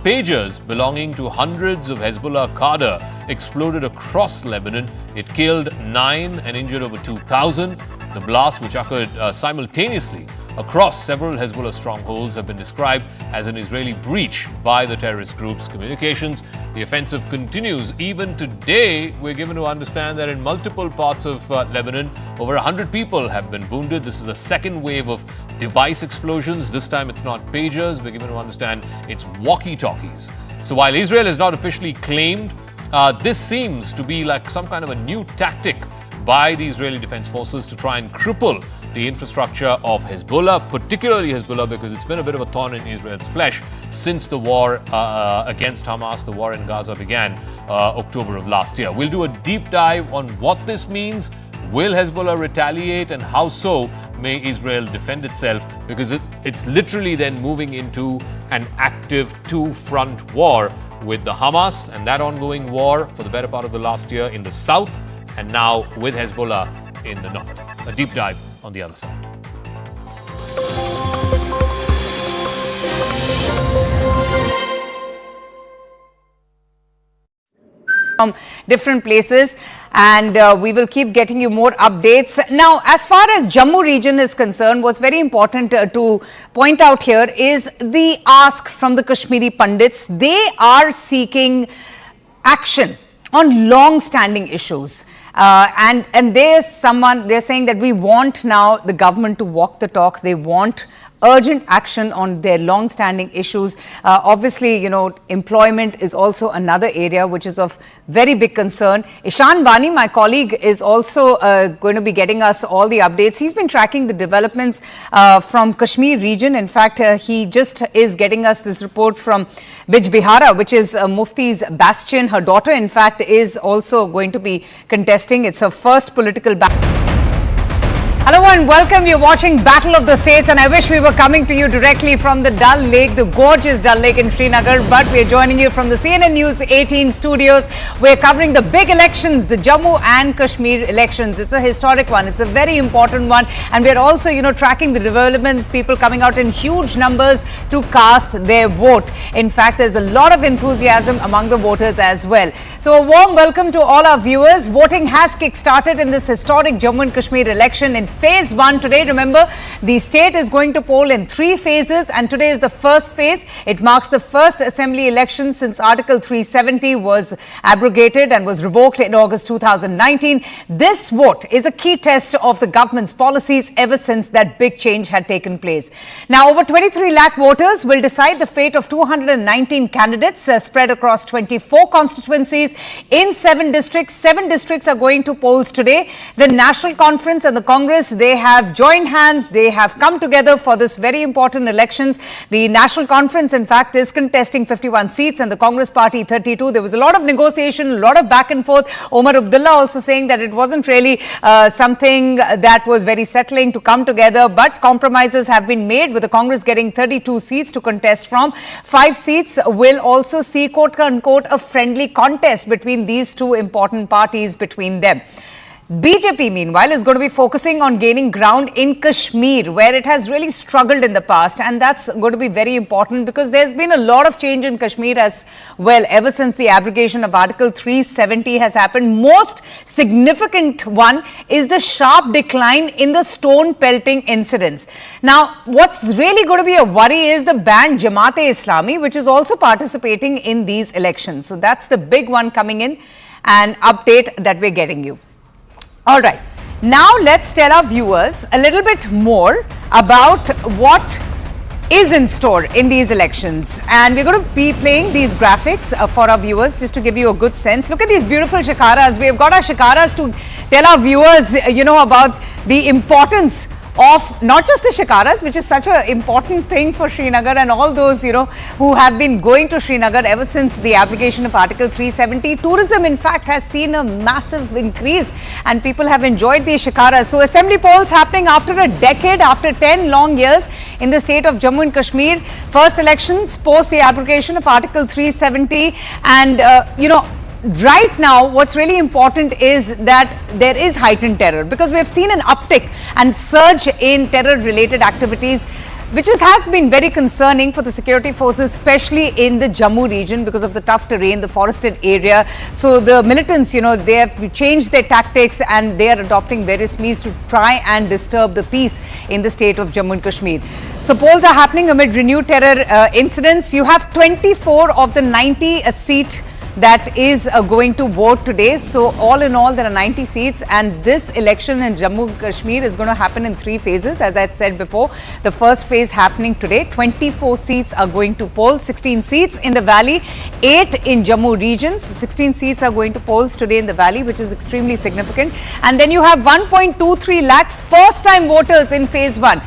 Pagers belonging to hundreds of Hezbollah cadre exploded across Lebanon. It killed 9 and injured over 2,000. The blasts, which occurred simultaneously across several Hezbollah strongholds, have been described as an Israeli breach by the terrorist group's communications. The offensive continues. Even today, we're given to understand that in multiple parts of Lebanon, over 100 people have been wounded. This is a second wave of device explosions. This time it's not pagers. We're given to understand it's walkie-talkies. So while Israel has not officially claimed, this seems to be like some kind of a new tactic by the Israeli Defense Forces to try and cripple the infrastructure of Hezbollah, particularly Hezbollah, because it's been a bit of a thorn in Israel's flesh since the war against Hamas, the war in Gaza began October of last year. We'll do a deep dive on what this means. Will Hezbollah retaliate, and how so may Israel defend itself? Because it's literally then moving into an active two-front war with the Hamas and that ongoing war for the better part of the last year in the south, and now with Hezbollah in the north. A deep dive on the other side. from different places, and we will keep getting you more updates. Now, as far as Jammu region is concerned, what's very important to point out here is the ask from the Kashmiri Pandits. They are seeking action on long-standing issues. And they're saying that we want now the government to walk the talk. They want urgent action on their long-standing issues. Obviously, you know, employment is also another area which is of very big concern. Ishan Vani, my colleague, is also going to be getting us all the updates. He's been tracking the developments from Kashmir region. In fact, he just is getting us this report from Bij Bihara, which is Mufti's bastion. Her daughter, in fact, is also going to be contesting. It's her first political battle. Hello and welcome. You're watching Battle of the States, and I wish we were coming to you directly from the Dal Lake, the gorgeous Dal Lake in Srinagar, but we're joining you from the CNN News 18 studios. We're covering the big elections, the Jammu and Kashmir elections. It's a historic one. It's a very important one, and we're also, you know, tracking the developments, people coming out in huge numbers to cast their vote. In fact, there's a lot of enthusiasm among the voters as well. So a warm welcome to all our viewers. Voting has kick-started in this historic Jammu and Kashmir election in Phase 1 today. Remember, the state is going to poll in 3 phases, and today is the first phase. It marks the first assembly election since Article 370 was abrogated and was revoked in August 2019. This vote is a key test of the government's policies ever since that big change had taken place. Now, over 23 lakh voters will decide the fate of 219 candidates spread across 24 constituencies in 7 districts. 7 districts are going to polls today. The National Conference and the Congress, they have joined hands. They have come together for this very important elections. The National Conference, in fact, is contesting 51 seats and the Congress Party 32. There was a lot of negotiation, a lot of back and forth. Omar Abdullah also saying that it wasn't really something that was very settling to come together, but compromises have been made, with the Congress getting 32 seats to contest from. 5 seats will also see, quote unquote, a friendly contest between these two important parties between them. BJP, meanwhile, is going to be focusing on gaining ground in Kashmir, where it has really struggled in the past. And that's going to be very important because there's been a lot of change in Kashmir as well ever since the abrogation of Article 370 has happened. Most significant one is the sharp decline in the stone pelting incidents. Now, what's really going to be a worry is the banned Jamaat-e-Islami, which is also participating in these elections. So that's the big one coming in, an update that we're getting you. All right, now let's tell our viewers a little bit more about what is in store in these elections. And we're going to be playing these graphics for our viewers just to give you a good sense. Look at these beautiful shikaras. We've got our shikaras to tell our viewers, you know, about the importance of not just the shikaras, which is such an important thing for Srinagar and all those, you know, who have been going to Srinagar ever since the application of Article 370. Tourism, in fact, has seen a massive increase and people have enjoyed these shikaras. So assembly polls happening after a decade, after 10 long years in the state of Jammu and Kashmir. First elections post the application of Article 370, and, you know, right now, what's really important is that there is heightened terror, because we have seen an uptick and surge in terror-related activities, which has been very concerning for the security forces, especially in the Jammu region because of the tough terrain, the forested area. So the militants, you know, they have changed their tactics and they are adopting various means to try and disturb the peace in the state of Jammu and Kashmir. So polls are happening amid renewed terror incidents. You have 24 of the 90 seat that is going to vote today. So all in all, there are 90 seats, and this election in Jammu and Kashmir is going to happen in 3 phases, as I had said before. The first phase happening today. 24 seats are going to poll, 16 seats in the valley, 8 in Jammu region. So 16 seats are going to polls today in the valley, which is extremely significant. And then you have 1.23 lakh first-time voters in phase 1.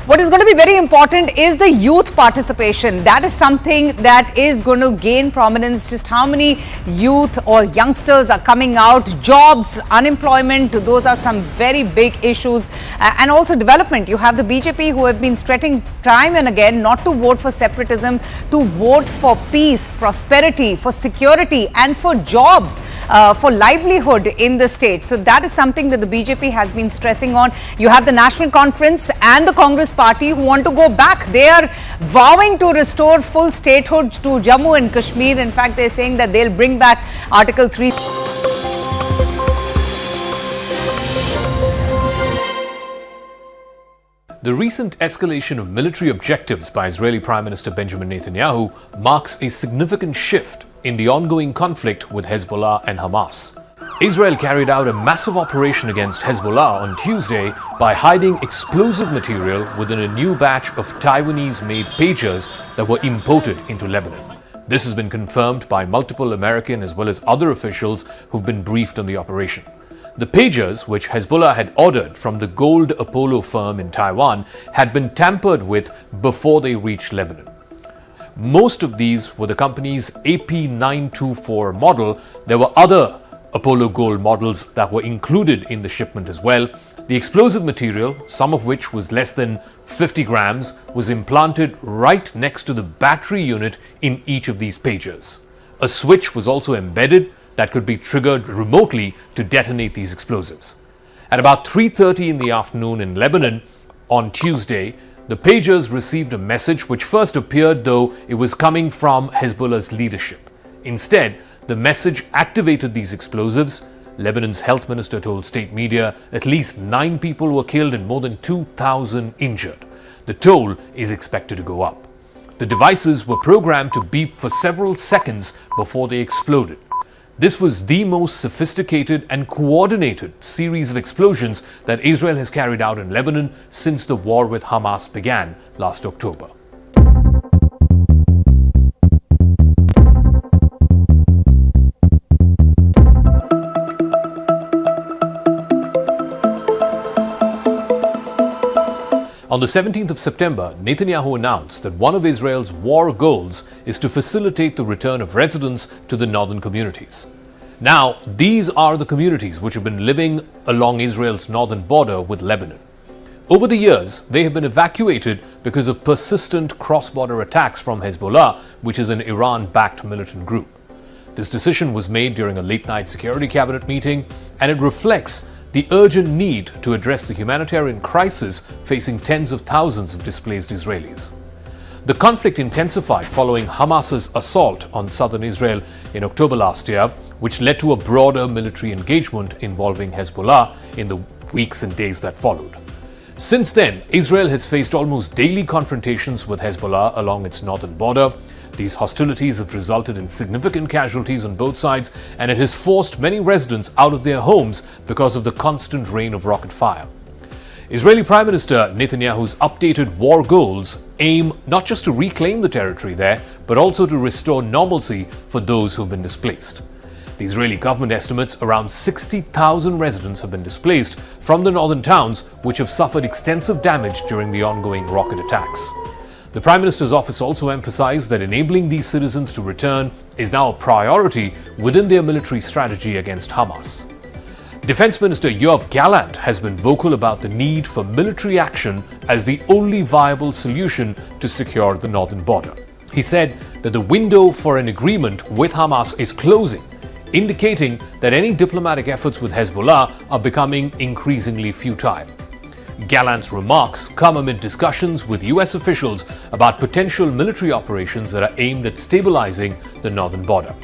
What is going to be very important is the youth participation. That is something that is going to gain prominence. Just how many youth or youngsters are coming out, jobs, unemployment, those are some very big issues. And also development. You have the BJP who have been stressing time and again not to vote for separatism, to vote for peace, prosperity, for security and for jobs. for livelihood in the state. So that is something that the BJP has been stressing on. You have the National Conference and the Congress Party who want to go back. They are vowing to restore full statehood to Jammu and Kashmir. In fact, they're saying that they'll bring back Article 3. The recent escalation of military objectives by Israeli Prime Minister Benjamin Netanyahu marks a significant shift in the ongoing conflict with Hezbollah and Hamas. Israel carried out a massive operation against Hezbollah on Tuesday by hiding explosive material within a new batch of Taiwanese-made pagers that were imported into Lebanon. This has been confirmed by multiple American as well as other officials who've been briefed on the operation. The pagers, which Hezbollah had ordered from the Gold Apollo firm in Taiwan, had been tampered with before they reached Lebanon. Most of these were the company's AP924 model. There were other Apollo Gold models that were included in the shipment as well. The explosive material, some of which was less than 50 grams, was implanted right next to the battery unit in each of these pagers. A switch was also embedded that could be triggered remotely to detonate these explosives. At about 3:30 in the afternoon in Lebanon on Tuesday, the pagers received a message which first appeared though it was coming from Hezbollah's leadership. Instead, the message activated these explosives. Lebanon's health minister told state media at least 9 people were killed and more than 2,000 injured. The toll is expected to go up. The devices were programmed to beep for several seconds before they exploded. This was the most sophisticated and coordinated series of explosions that Israel has carried out in Lebanon since the war with Hamas began last October. On the 17th of September, Netanyahu announced that one of Israel's war goals is to facilitate the return of residents to the northern communities. Now, these are the communities which have been living along Israel's northern border with Lebanon. Over the years, they have been evacuated because of persistent cross-border attacks from Hezbollah, which is an Iran-backed militant group. This decision was made during a late-night security cabinet meeting, and it reflects the urgent need to address the humanitarian crisis facing tens of thousands of displaced Israelis. The conflict intensified following Hamas's assault on southern Israel in October last year, which led to a broader military engagement involving Hezbollah in the weeks and days that followed. Since then, Israel has faced almost daily confrontations with Hezbollah along its northern border. These hostilities have resulted in significant casualties on both sides, and it has forced many residents out of their homes because of the constant rain of rocket fire. Israeli Prime Minister Netanyahu's updated war goals aim not just to reclaim the territory there, but also to restore normalcy for those who have been displaced. The Israeli government estimates around 60,000 residents have been displaced from the northern towns, which have suffered extensive damage during the ongoing rocket attacks. The Prime Minister's office also emphasized that enabling these citizens to return is now a priority within their military strategy against Hamas. Defense Minister Yoav Gallant has been vocal about the need for military action as the only viable solution to secure the northern border. He said that the window for an agreement with Hamas is closing, indicating that any diplomatic efforts with Hezbollah are becoming increasingly futile. Gallant's remarks come amid discussions with US officials about potential military operations that are aimed at stabilizing the northern border.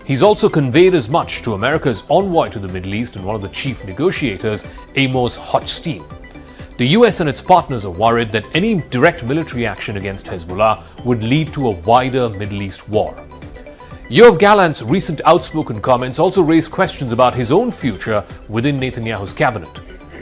He's also conveyed as much to America's envoy to the Middle East and one of the chief negotiators, Amos Hochstein. The US and its partners are worried that any direct military action against Hezbollah would lead to a wider Middle East war. Yoav Gallant's recent outspoken comments also raise questions about his own future within Netanyahu's cabinet.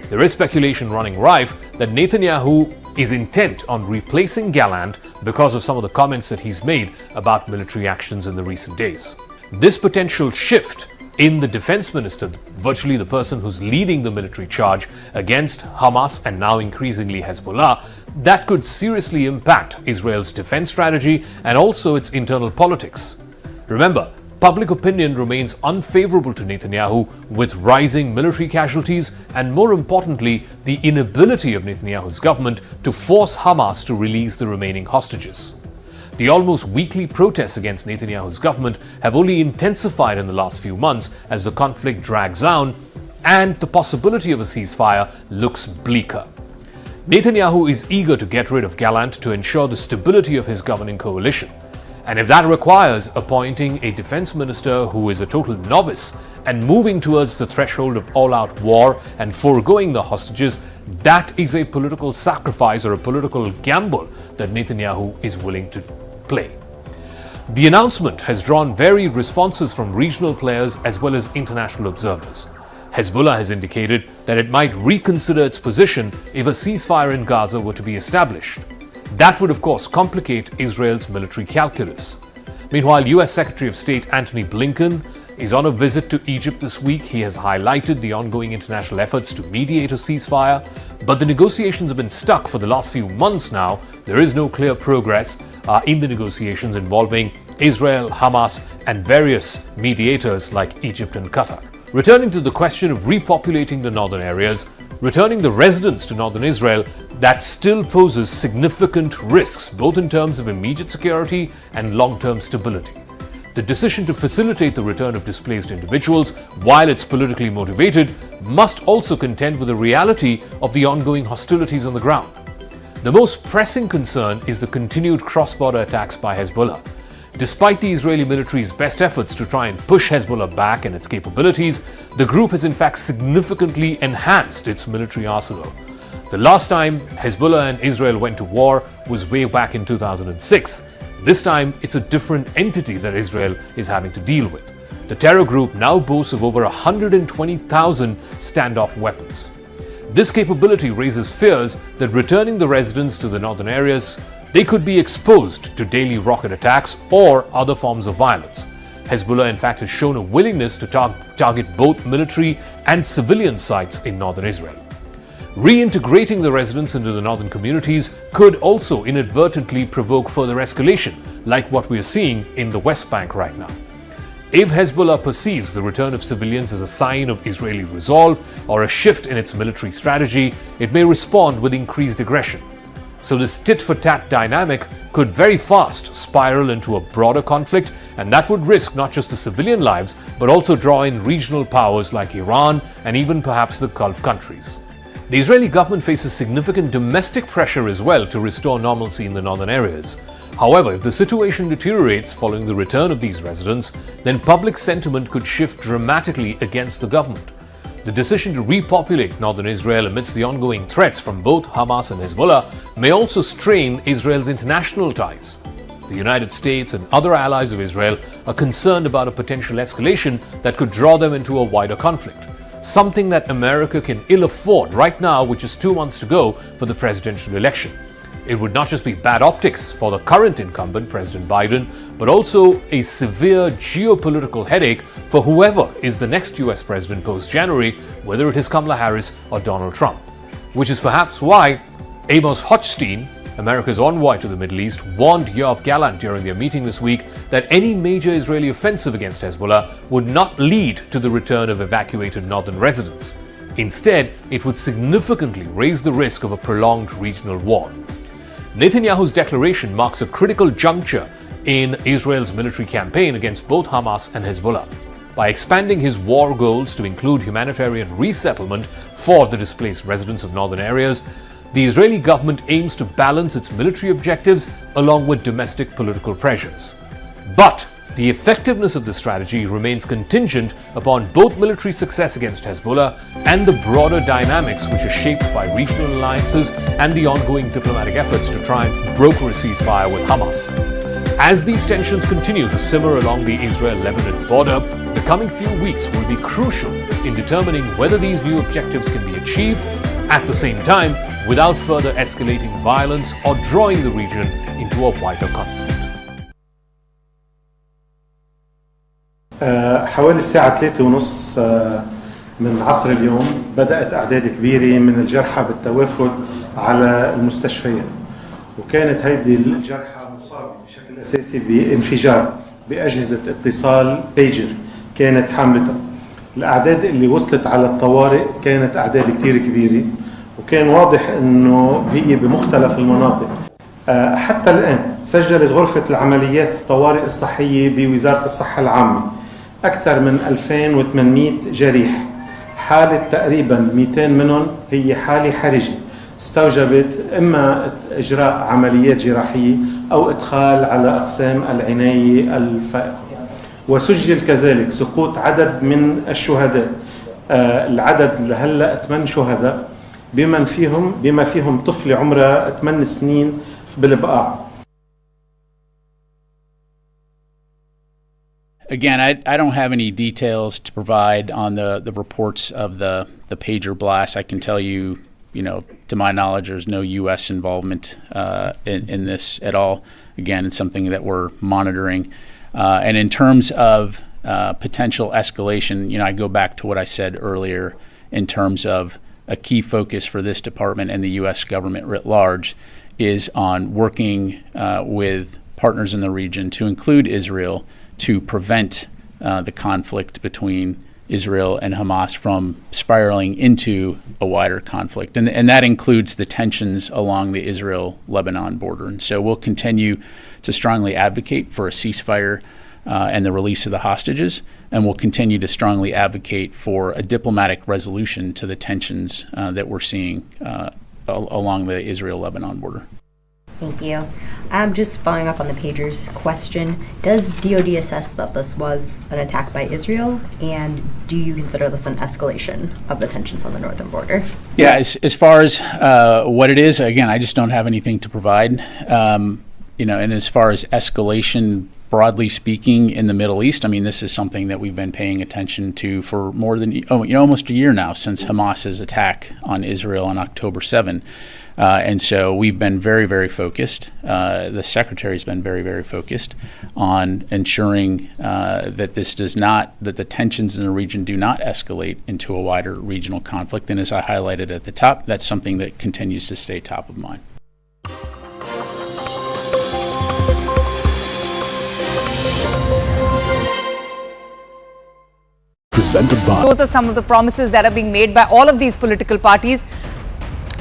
There is speculation running rife that Netanyahu is intent on replacing Gallant because of some of the comments that he's made about military actions in the recent days. This potential shift in the defense minister, virtually the person who's leading the military charge against Hamas and now increasingly Hezbollah, that could seriously impact Israel's defense strategy and also its internal politics. Remember, public opinion remains unfavorable to Netanyahu, with rising military casualties and, more importantly, the inability of Netanyahu's government to force Hamas to release the remaining hostages. The almost weekly protests against Netanyahu's government have only intensified in the last few months as the conflict drags on and the possibility of a ceasefire looks bleaker. Netanyahu is eager to get rid of Gallant to ensure the stability of his governing coalition. And if that requires appointing a defense minister who is a total novice and moving towards the threshold of all-out war and foregoing the hostages, that is a political sacrifice or a political gamble that Netanyahu is willing to play. The announcement has drawn varied responses from regional players as well as international observers. Hezbollah has indicated that it might reconsider its position if a ceasefire in Gaza were to be established. That would, of course, complicate Israel's military calculus. Meanwhile, US Secretary of State Antony Blinken is on a visit to Egypt this week. He has highlighted the ongoing international efforts to mediate a ceasefire, but the negotiations have been stuck for the last few months now. There is no clear progress in the negotiations involving Israel, Hamas, and various mediators like Egypt and Qatar. Returning to the question of repopulating the northern areas, returning the residents to northern Israel, that still poses significant risks, both in terms of immediate security and long-term stability. The decision to facilitate the return of displaced individuals, while it's politically motivated, must also contend with the reality of the ongoing hostilities on the ground. The most pressing concern is the continued cross-border attacks by Hezbollah. Despite the Israeli military's best efforts to try and push Hezbollah back and its capabilities, the group has in fact significantly enhanced its military arsenal. The last time Hezbollah and Israel went to war was way back in 2006. This time, it's a different entity that Israel is having to deal with. The terror group now boasts of over 120,000 standoff weapons. This capability raises fears that returning the residents to the northern areas, they could be exposed to daily rocket attacks or other forms of violence. Hezbollah, in fact, has shown a willingness to target both military and civilian sites in northern Israel. Reintegrating the residents into the northern communities could also inadvertently provoke further escalation, like what we are seeing in the West Bank right now. If Hezbollah perceives the return of civilians as a sign of Israeli resolve or a shift in its military strategy, it may respond with increased aggression. So this tit-for-tat dynamic could very fast spiral into a broader conflict, and that would risk not just the civilian lives, but also draw in regional powers like Iran and even perhaps the Gulf countries. The Israeli government faces significant domestic pressure as well to restore normalcy in the northern areas. However, if the situation deteriorates following the return of these residents, then public sentiment could shift dramatically against the government. The decision to repopulate northern Israel amidst the ongoing threats from both Hamas and Hezbollah may also strain Israel's international ties. The United States and other allies of Israel are concerned about a potential escalation that could draw them into a wider conflict, something that America can ill afford right now with just 2 months to go for the presidential election. It would not just be bad optics for the current incumbent, President Biden, but also a severe geopolitical headache for whoever is the next US president post-January, whether it is Kamala Harris or Donald Trump. Which is perhaps why Amos Hochstein, America's envoy to the Middle East, warned Yoav Gallant during their meeting this week that any major Israeli offensive against Hezbollah would not lead to the return of evacuated northern residents. Instead, it would significantly raise the risk of a prolonged regional war. Netanyahu's declaration marks a critical juncture in Israel's military campaign against both Hamas and Hezbollah. By expanding his war goals to include humanitarian resettlement for the displaced residents of northern areas, the Israeli government aims to balance its military objectives along with domestic political pressures. But the effectiveness of the strategy remains contingent upon both military success against Hezbollah and the broader dynamics which are shaped by regional alliances and the ongoing diplomatic efforts to try and broker a ceasefire with Hamas. As these tensions continue to simmer along the Israel-Lebanon border, the coming few weeks will be crucial in determining whether these new objectives can be achieved at the same time without further escalating violence or drawing the region into a wider conflict. حوالي الساعة 3:30 من عصر اليوم بدأت أعداد كبيرة من الجرحى بالتوافد على المستشفيات، وكانت هيدي الجرحى مصابة بشكل أساسي بانفجار بأجهزة اتصال بيجر كانت حاملتها. الأعداد اللي وصلت على الطوارئ كانت أعداد كتير كبيرة، وكان واضح إنه هي بمختلف المناطق حتى الآن سجلت غرفة العمليات الطوارئ الصحية بوزارة الصحة العامة أكثر من 2800 جريح. حالة تقريبا 200 منهم هي حالة حرجة استوجبت إما إجراء عمليات جراحية أو إدخال على أقسام العناية الفائقة. وسجل كذلك سقوط عدد من الشهداء. العدد هلأ 8 شهداء بما فيهم طفلة عمرها 8 سنين بالبقاع. Again, I don't have any details to provide on the reports of the pager blast. I can tell you, to my knowledge, there's no U.S. involvement in this at all. Again, it's something that we're monitoring. And in terms of potential escalation, I go back to what I said earlier in terms of a key focus for this department and the U.S. government writ large is on working with partners in the region, to include Israel, to prevent the conflict between Israel and Hamas from spiraling into a wider conflict. And that includes the tensions along the Israel-Lebanon border. And so we'll continue to strongly advocate for a ceasefire and the release of the hostages, and we'll continue to strongly advocate for a diplomatic resolution to the tensions that we're seeing along the Israel-Lebanon border. Thank you. Just following up on the pager's question, does DOD assess that this was an attack by Israel, and do you consider this an escalation of the tensions on the northern border? Yeah, as far as what it is, again, I just don't have anything to provide. And as far as escalation, broadly speaking, in the Middle East, this is something that we've been paying attention to for more than almost a year now, since Hamas's attack on Israel on October 7. And so we've been very, very focused. The Secretary's been very, very focused on ensuring that that the tensions in the region do not escalate into a wider regional conflict. And as I highlighted at the top, that's something that continues to stay top of mind. Those are some of the promises that are being made by all of these political parties.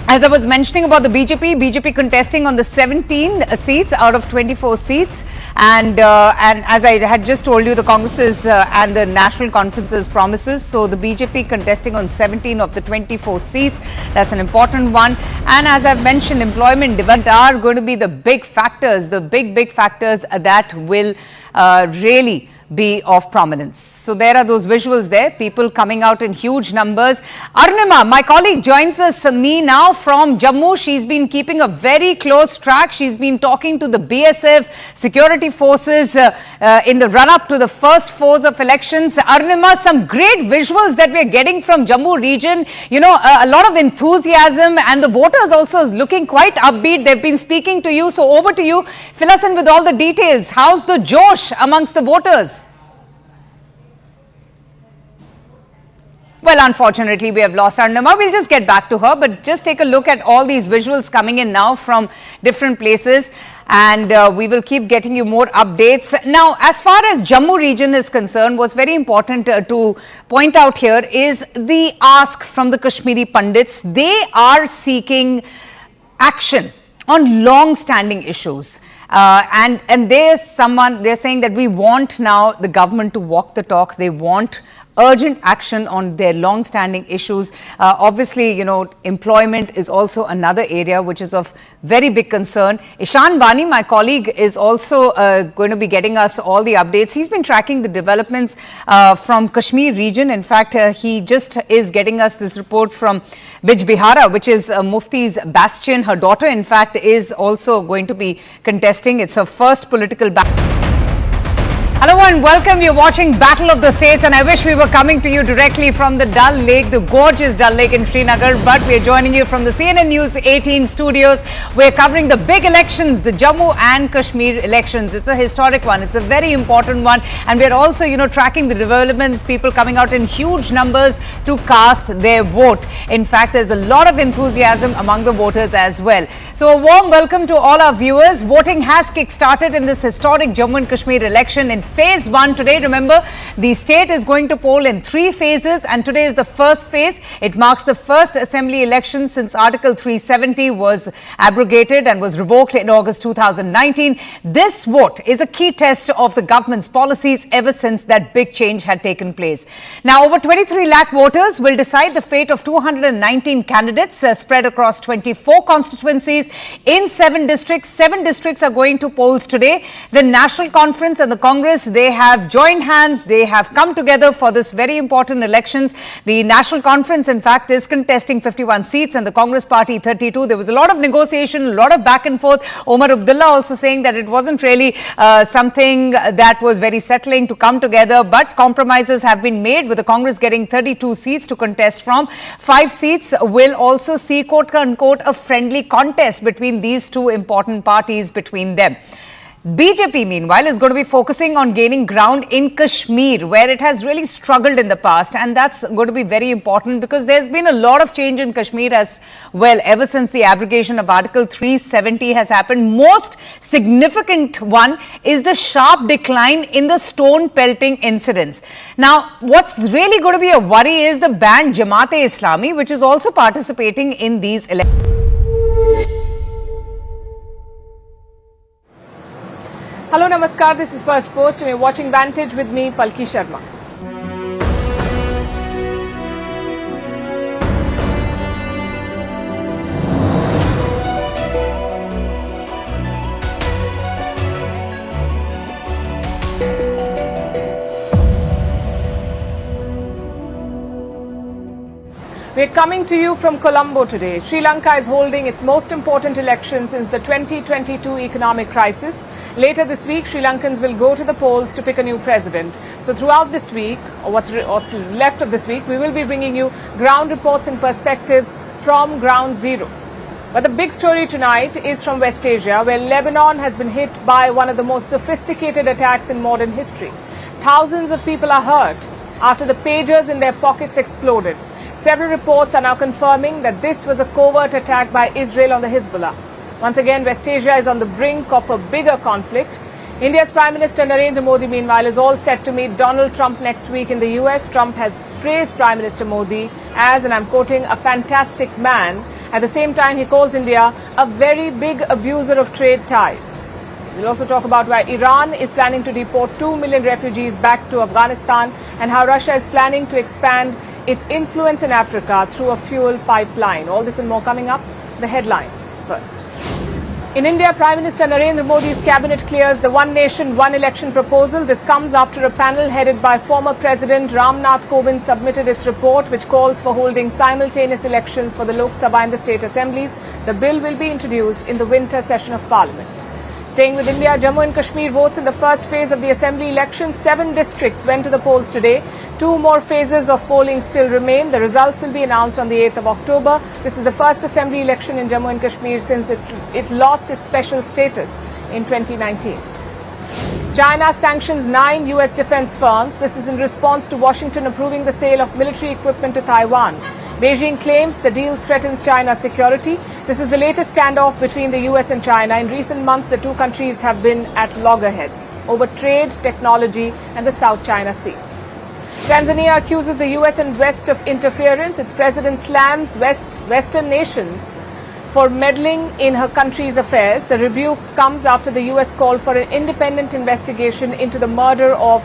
As I was mentioning about the BJP contesting on the 17 seats out of 24 seats. And as I had just told you, the Congress's and the National Conference's promises. So the BJP contesting on 17 of the 24 seats. That's an important one. And as I've mentioned, employment development are going to be the big factors, the big factors that will really be of prominence. So there are those visuals there, people coming out in huge numbers. Arnima, my colleague, joins us, me now from Jammu. She's been keeping a very close track. She's been talking to the BSF security forces in the run-up to the first phase of elections. Arnima, some great visuals that we're getting from Jammu region. A lot of enthusiasm, and the voters also looking quite upbeat. They've been speaking to you. So over to you. Fill us in with all the details. How's the josh amongst the voters? Well, unfortunately, we have lost Arnima. We'll just get back to her, but just take a look at all these visuals coming in now from different places, and we will keep getting you more updates. Now, as far as Jammu region is concerned, what's very important to point out here is the ask from the Kashmiri Pandits. They are seeking action on long-standing issues. And they're saying that we want now the government to walk the talk. They want urgent action on their long-standing issues. Obviously, employment is also another area which is of very big concern. Ishan Vani, my colleague, is also going to be getting us all the updates. He's been tracking the developments from Kashmir region. In fact, he just is getting us this report from Bij Bihara, which is Mufti's bastion. Her daughter, in fact, is also going to be contesting. It's her first political battle. Hello and welcome. You're watching Battle of the States, and I wish we were coming to you directly from the Dal Lake, the gorgeous Dal Lake in Srinagar, but we're joining you from the CNN News 18 studios. We're covering the big elections, the Jammu and Kashmir elections. It's a historic one. It's a very important one, and we're also, tracking the developments, people coming out in huge numbers to cast their vote. In fact, there's a lot of enthusiasm among the voters as well. So a warm welcome to all our viewers. Voting has kick-started in this historic Jammu and Kashmir election in phase 1 today. Remember, the state is going to poll in 3 phases, and today is the first phase. It marks the first assembly election since Article 370 was abrogated and was revoked in August 2019. This vote is a key test of the government's policies ever since that big change had taken place. Now, over 23 lakh voters will decide the fate of 219 candidates spread across 24 constituencies in 7 districts. 7 districts are going to polls today. The National Conference and the Congress, they have joined hands. They have come together for this very important elections. The National Conference, in fact, is contesting 51 seats and the Congress party 32. There was a lot of negotiation, a lot of back and forth. Omar Abdullah also saying that it wasn't really something that was very settling to come together, but compromises have been made, with the Congress getting 32 seats to contest from. 5 seats will also see, quote unquote, a friendly contest between these two important parties between them. BJP, meanwhile, is going to be focusing on gaining ground in Kashmir, where it has really struggled in the past. And that's going to be very important because there's been a lot of change in Kashmir as well ever since the abrogation of Article 370 has happened. Most significant one is the sharp decline in the stone pelting incidents. Now, what's really going to be a worry is the banned Jamaat-e-Islami, which is also participating in these elections. Hello, Namaskar. This is First Post and you're watching Vantage with me, Palki Sharma. We're coming to you from Colombo today. Sri Lanka is holding its most important election since the 2022 economic crisis. Later this week, Sri Lankans will go to the polls to pick a new president. So throughout this week, or what's left of this week, we will be bringing you ground reports and perspectives from ground zero. But the big story tonight is from West Asia, where Lebanon has been hit by one of the most sophisticated attacks in modern history. Thousands of people are hurt after the pagers in their pockets exploded. Several reports are now confirming that this was a covert attack by Israel on the Hezbollah. Once again, West Asia is on the brink of a bigger conflict. India's Prime Minister Narendra Modi, meanwhile, is all set to meet Donald Trump next week in the US. Trump has praised Prime Minister Modi as, and I'm quoting, a fantastic man. At the same time, he calls India a very big abuser of trade ties. We'll also talk about why Iran is planning to deport 2 million refugees back to Afghanistan and how Russia is planning to expand its influence in Africa through a fuel pipeline. All this and more coming up. The headlines first. In India, Prime Minister Narendra Modi's cabinet clears the One Nation, One Election proposal. This comes after a panel headed by former President Ram Nath Kovind submitted its report, which calls for holding simultaneous elections for the Lok Sabha and the state assemblies. The bill will be introduced in the winter session of Parliament. Staying with India, Jammu and Kashmir votes in the first phase of the assembly elections. 7 districts went to the polls today. 2 more phases of polling still remain. The results will be announced on the 8th of October. This is the first assembly election in Jammu and Kashmir since it lost its special status in 2019. China sanctions 9 US defense firms. This is in response to Washington approving the sale of military equipment to Taiwan. Beijing claims the deal threatens China's security. This is the latest standoff between the US and China. In recent months, the two countries have been at loggerheads over trade, technology, and the South China Sea. Tanzania accuses the US and West of interference. Its president slams Western nations for meddling in her country's affairs. The rebuke comes after the US called for an independent investigation into the murder of